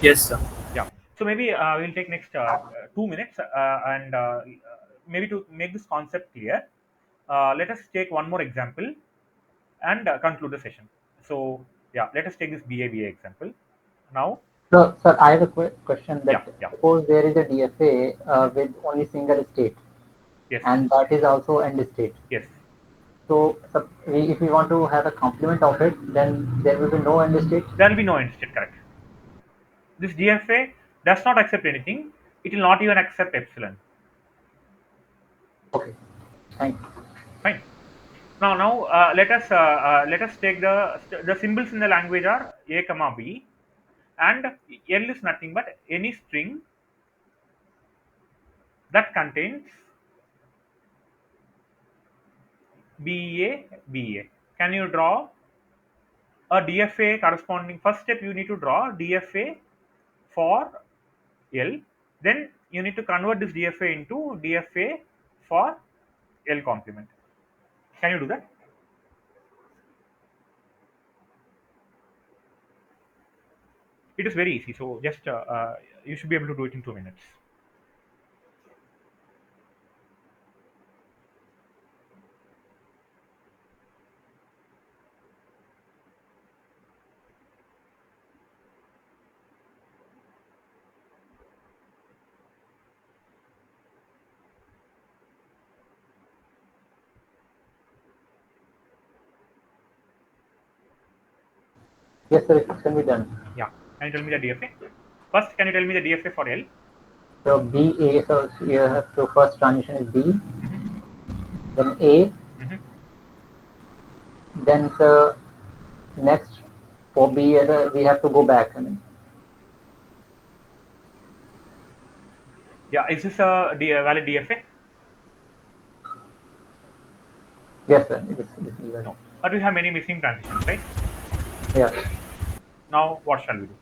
Yes, sir. Yeah. So maybe we'll take next 2 minutes and maybe to make this concept clear, let us take one more example and conclude the session. So yeah, let us take this BA example now. So, sir, I have a question Yeah, that yeah, suppose there is a DFA with only single state, yes, and that is also end state. yes. So, if we want to have a complement of it, then there will be no end state. There will be no end state, correct? This DFA does not accept anything. It will not even accept epsilon. Okay, thank you. Fine. Now let us take the symbols in the language are a comma b, and L is nothing but any string that contains BA. Can you draw a DFA corresponding? First step you need to draw DFA for L. Then you need to convert this DFA into DFA for L complement. Can you do that? It is very easy. So just you should be able to do it in 2 minutes. Yes, sir, it can be done. Yeah. Can you tell me the DFA? First, can you tell me the DFA for L? So BA, so you have to first transition is B, Hmm. then A, Hmm. then next for B, we have to go back. I mean, Yeah. Is this a valid DFA? yes, sir, it is valid. No. But we have many missing transitions, right? Yeah. Now, what shall we do?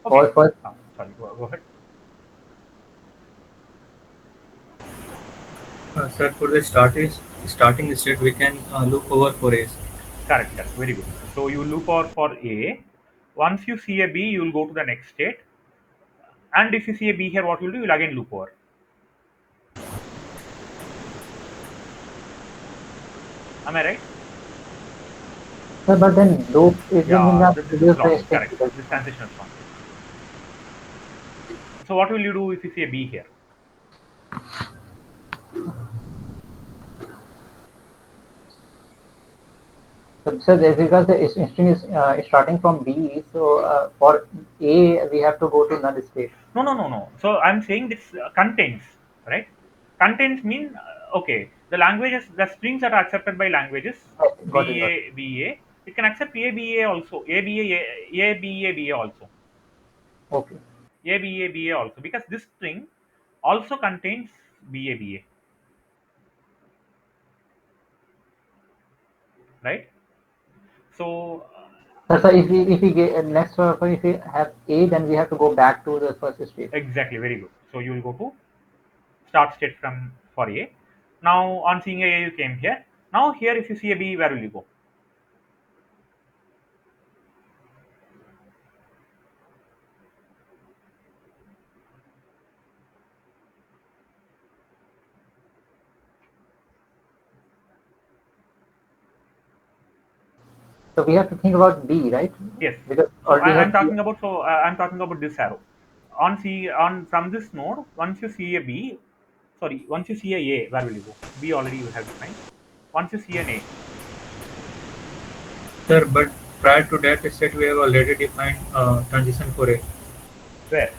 Okay. First, Sorry, go ahead. Sir, for the starting state, we can look over for A's. Correct, correct. Very good. So you loop over for A. Once you see a B, you will go to the next state. And if you see a B here, what you'll do? You'll again loop over. Am I right? sir, but then loop it will mean Yeah, that this is reduce wrong. the string Correct. because This transition is wrong. So what will you do if you see a B here? so because the string is starting from B, so for A we have to go to null state. No, no, no, no. So I'm saying this contains, right? Contains mean okay. The languages, the strings that are accepted by languages, Right, got it, B got it. A B A. It can accept A B A also, A B A B A B A also, Okay. A B A B A also, because this string also contains B A B A, right? So So if we get next if we have A, then we have to go back to the first state. exactly, very good. So you will go to start state from for A. Now on seeing A, you came here. Now here, if you see a B, where will you go? So we have to think about B, right? Yes. Because So already I'm have B. talking about I'm talking about this arrow. On C on from this node, once you see a B, sorry, once you see a, where will you go? B already you have defined. Once you see an A, Sir, but prior to that state, we have already defined transition for A. where?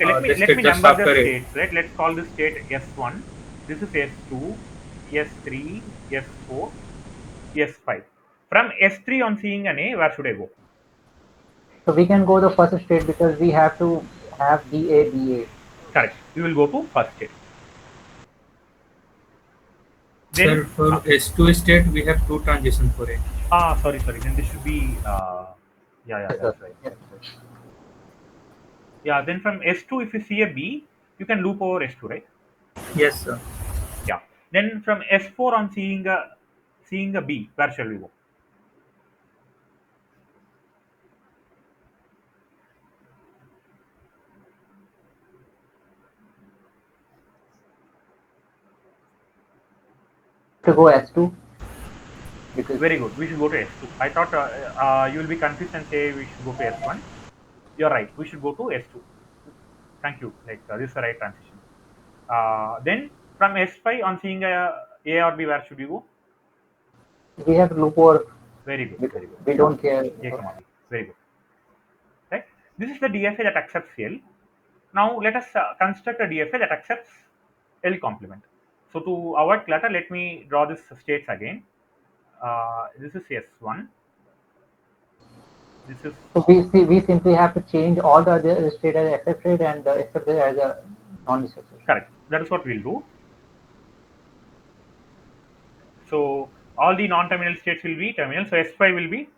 Okay, let me The let state me just number the after A. states. Right. Let's call this state S1. This is S2, S3, S4, S5. From S3 on seeing an A, where should I go? So we can go the first state because we have to have BA. Correct. You will go to first state. Sir, Then for S2 state, we have two transitions for A. sorry. Then this should be yeah, Yes, sir. that's right. Yes. That's right. Yeah, then from S2, if you see a B, you can loop over S2, right? Yes, sir. Yeah. Then from S4 on seeing a B, where shall we go? To go S2 because Very good. We should go to S2. I thought you will be confused and say we should go to S1. You're right. We should go to S2. Thank you. Like this is the right transition. Then from S5 on seeing A or B, where should you go? we have to loop over Very good. because Very good. we don't care. A comma B. Very good. Right. This is the DFA that accepts L. Now let us construct a DFA that accepts L complement. So to avoid clutter, let me draw this states again. This is S1. This is So we simply have to change all the other state as accepted and accepted as a non-accepted. correct. That is what we'll do. So all the non-terminal states will be terminal. So S5 will be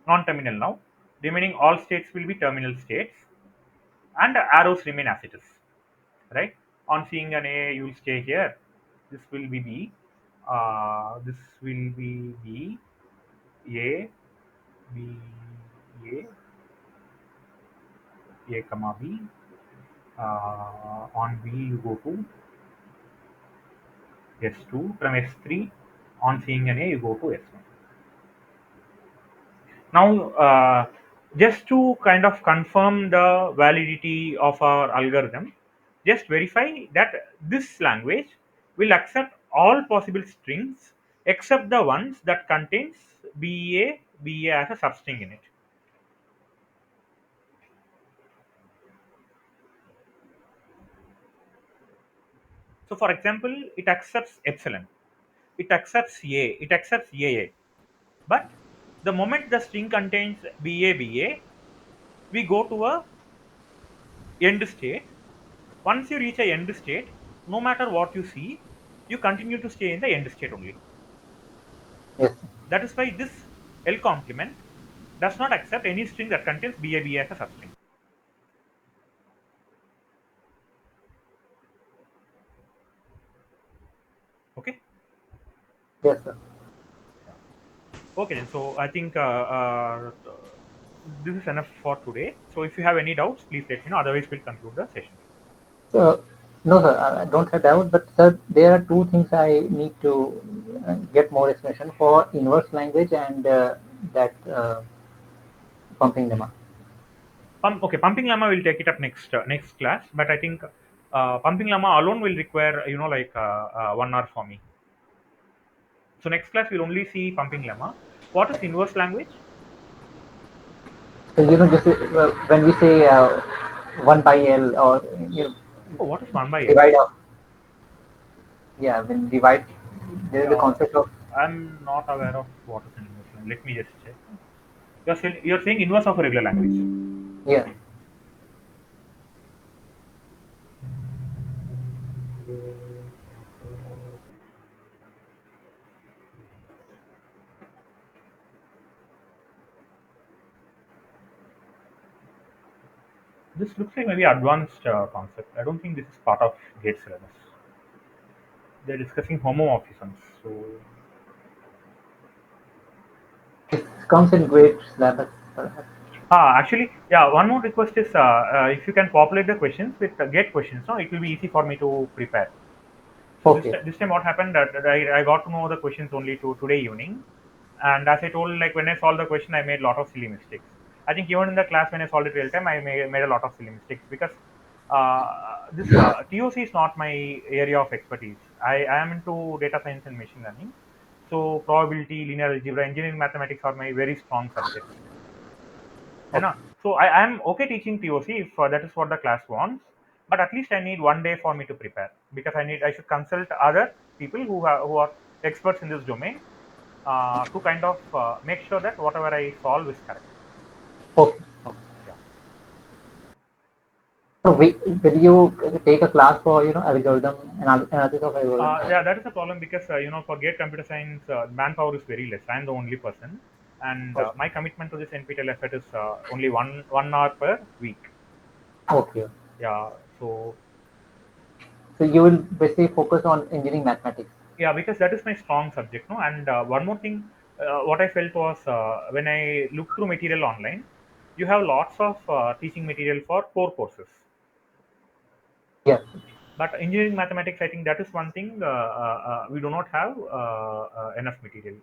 non-terminal now. Remaining all states will be terminal states, and arrows remain as it is. Right. On seeing an A, you will stay here. This will be B. This will be B. A. B. A. A comma B. On B you go to S2. From S3 on seeing an A you go to S1. Now just to kind of confirm the validity of our algorithm, just verify that this language will accept all possible strings except the ones that contains BA as a substring in it. So for example, it accepts epsilon, it accepts it accepts AA. But the moment the string contains BA, we go to a end state. Once you reach a end state, no matter what you see, you continue to stay in the end state only. Yes. That is why this L complement does not accept any string that contains BAB as a substring. Okay. Yes, sir. Okay, then. So I think this is enough for today. So if you have any doubts, please let me know. Otherwise, we'll conclude the session. So, no, sir, I don't have doubt, but sir, there are two things I need to get more explanation for: inverse language and that pumping lemma. Okay, pumping lemma will take it up next class. But I think pumping lemma alone will require like 1 hour for me. So next class we'll only see pumping lemma. What is inverse language? So just when we say 1 by L, or Oh, what is 1 by L? divide of, yeah, when divide, there is a Yeah, concept of, I'm not aware of what is an inverse language. Let me just check. You're saying inverse of a regular language. yeah. This looks like maybe advanced concept. I don't think this is part of GATE syllabus. They're discussing homomorphisms. So It comes in grade syllabus. actually, yeah. One more request is if you can populate the questions with GATE questions, no, it will be easy for me to prepare. So Okay. this time what happened that I got to know the questions only today evening, and as I told, like when I solved the question, I made a lot of silly mistakes. I think even in the class when I solved it real time, I made a lot of silly mistakes because this TOC is not my area of expertise. I am into data science and machine learning, so probability, linear algebra, engineering mathematics are my very strong subjects. You Okay. know, so I am okay teaching TOC if that is what the class wants, but at least I need 1 day for me to prepare because I should consult other people who are experts in this domain to kind of make sure that whatever I solve is correct. Okay. Okay. Yeah. So will you take a class for algorithm analysis of algorithm? Yeah, that is a problem because for GATE computer science, manpower is very less. I am the only person, and Okay. my commitment to this NPTEL effort is only one hour per week. Okay. Yeah, so So you will basically focus on engineering mathematics. yeah, because that is my strong subject, no. And one more thing, what I felt was when I looked through material online, you have lots of teaching material for core courses. Yes. But engineering mathematics, I think that is one thing we do not have enough material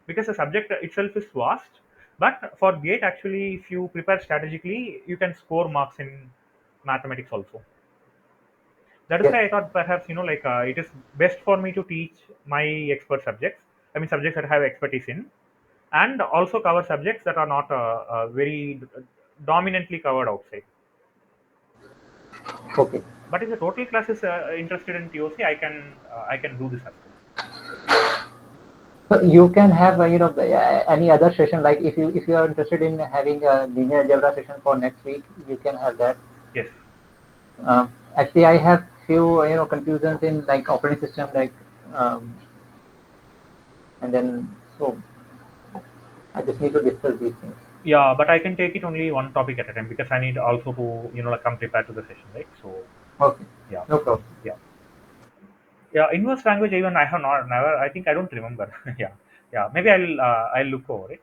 because the subject itself is vast. But for GATE, actually, if you prepare strategically, you can score marks in mathematics also. That is Yes. why I thought perhaps like it is best for me to teach my expert subjects. I mean, subjects that I have expertise in, and also cover subjects that are not very dominantly covered outside. Okay. But if the total class is interested in TOC, I can do this as well. So you can have any other session, like if you are interested in having a linear algebra session for next week, you can have that. Yes. Actually, I have few confusions in like operating system, like um, and then so I just need to discuss these things. Yeah, but I can take it only one topic at a time because I need also to like come prepared to the session, right? So Okay, yeah, no problem. yeah, yeah. Inverse language even I have not never. I think I don't remember. Yeah, yeah. Maybe I'll look over it.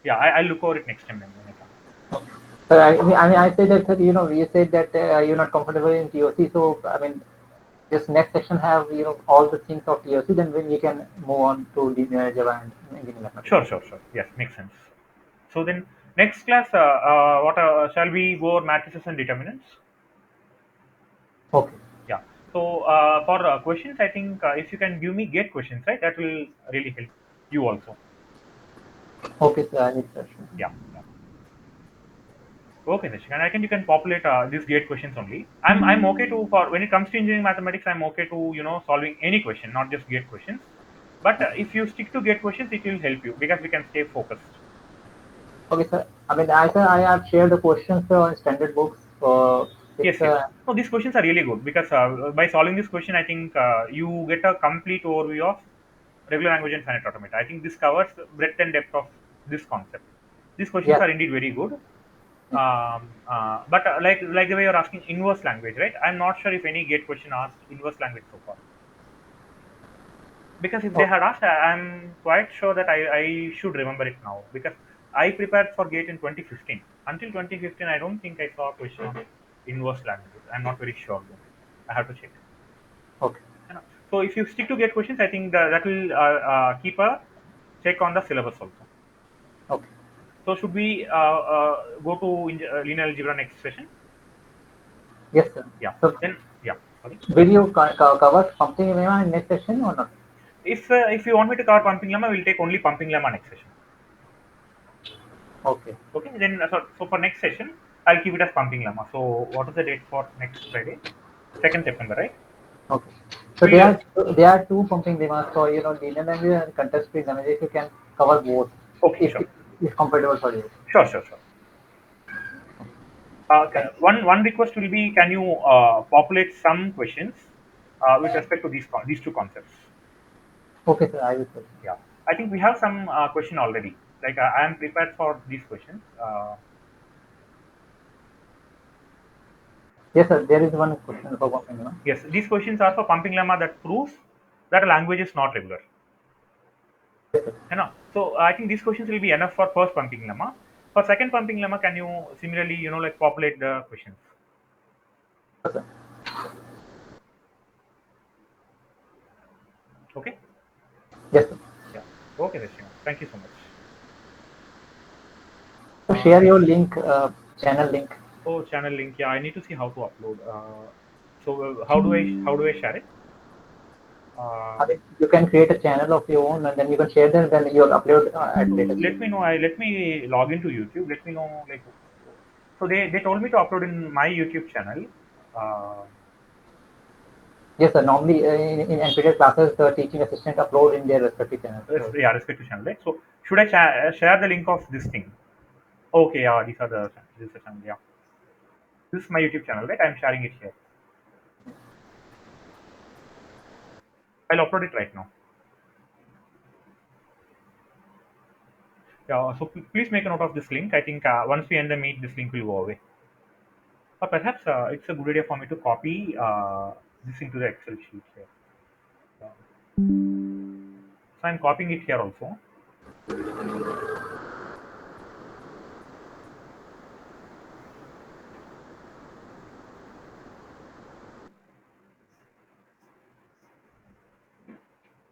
Yeah, I'll look over it next time when I come. So I say that you said that you're not comfortable in TOC, so I mean this next section have all the things of TOC, then we can move on to linear algebra and engineering mathematics. Sure, sure, sure. Yes, makes sense. So then next class, what shall we go over matrices and determinants? Okay, Yeah. So for questions, I think if you can give me gate questions, right, that will really help you also. okay, so I need session. Yeah. Yeah. Okay, Nishik. And I think you can populate these gate questions only. I'm okay to for when it comes to engineering mathematics, I'm okay to solving any question, not just gate questions. But if you stick to gate questions, it will help you because we can stay focused. Okay, sir. I mean, I have shared the questions on standard books. Yes, It's yes. No, these questions are really good because by solving this question, I think you get a complete overview of regular language and finite automata. I think this covers breadth and depth of this concept. These questions Yeah. are indeed very good. But like the way you're asking inverse language, right? I'm not sure if any gate question asked inverse language so far. Because if they Okay. had asked, I'm quite sure that I should remember it now. Because I prepared for gate in 2015. Until 2015, I don't think I saw a question on inverse language. I'm not very sure though. I have to check. Okay. You know. So if you stick to gate questions, I think that will keep a check on the syllabus also. Okay. So should we go to linear algebra next session? Yes, sir. Yeah. So Then yeah. Sorry. will you cover pumping lemma in next session or not? If you want me to cover pumping lemma, we'll take only pumping lemma next session. Okay. Okay. Then so for next session, I'll keep it as pumping lemma. So what is the date for next Friday? 2nd September, right? Okay. So We'll there are two pumping lemmas. So linear language and context-free language. If you can cover both, okay. if Sure. if compatible for you. Sure. Thank One request will be, can you populate some questions with respect to these two concepts? you. Okay, sir. I will. Sir. Yeah, I think we have some question already. Like I am prepared for these questions. Yes, sir. There is one question for pumping lemma. Yes, these questions are for pumping lemma that proves that a language is not regular. Yes, sir. You know, so I think these questions will be enough for first pumping lemma. For second pumping lemma, can you similarly, like populate the questions? Yes, sir. Okay. Yes, sir. Yeah. Okay, Rishima. Thank you so much. So share Next. your link, channel link. Oh, channel link. Yeah, I need to see how to upload. So how do I share it? I Um, mean, you can create a channel of your own, and then you can share them. Then you'll upload at so later let stage. me know. Let me log into YouTube. Let me know like. So they told me to upload in my YouTube channel. Uh, Yes, sir. Normally, in NPTEL classes, the teaching assistant upload in their respective channels. So, yeah, respective channel, right? So should I share the link of this thing? Okay, yeah, these are the this is the channel. Yeah, this is my YouTube channel, right? I'm sharing it here. I'll upload it right now. Yeah, so please make a note of this link. I think once we end the meet, this link will go away. Or perhaps it's a good idea for me to copy this into the Excel sheet here. Uh, so I'm copying it here also.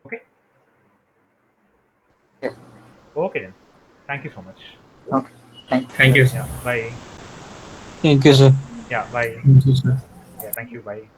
Okay. yes. Okay then. Thank you so much. Okay. Thank you. Thank you, Yeah. sir. Bye. Thank you, sir. Yeah. Bye. Thank you, sir. Yeah. Thank you. Bye.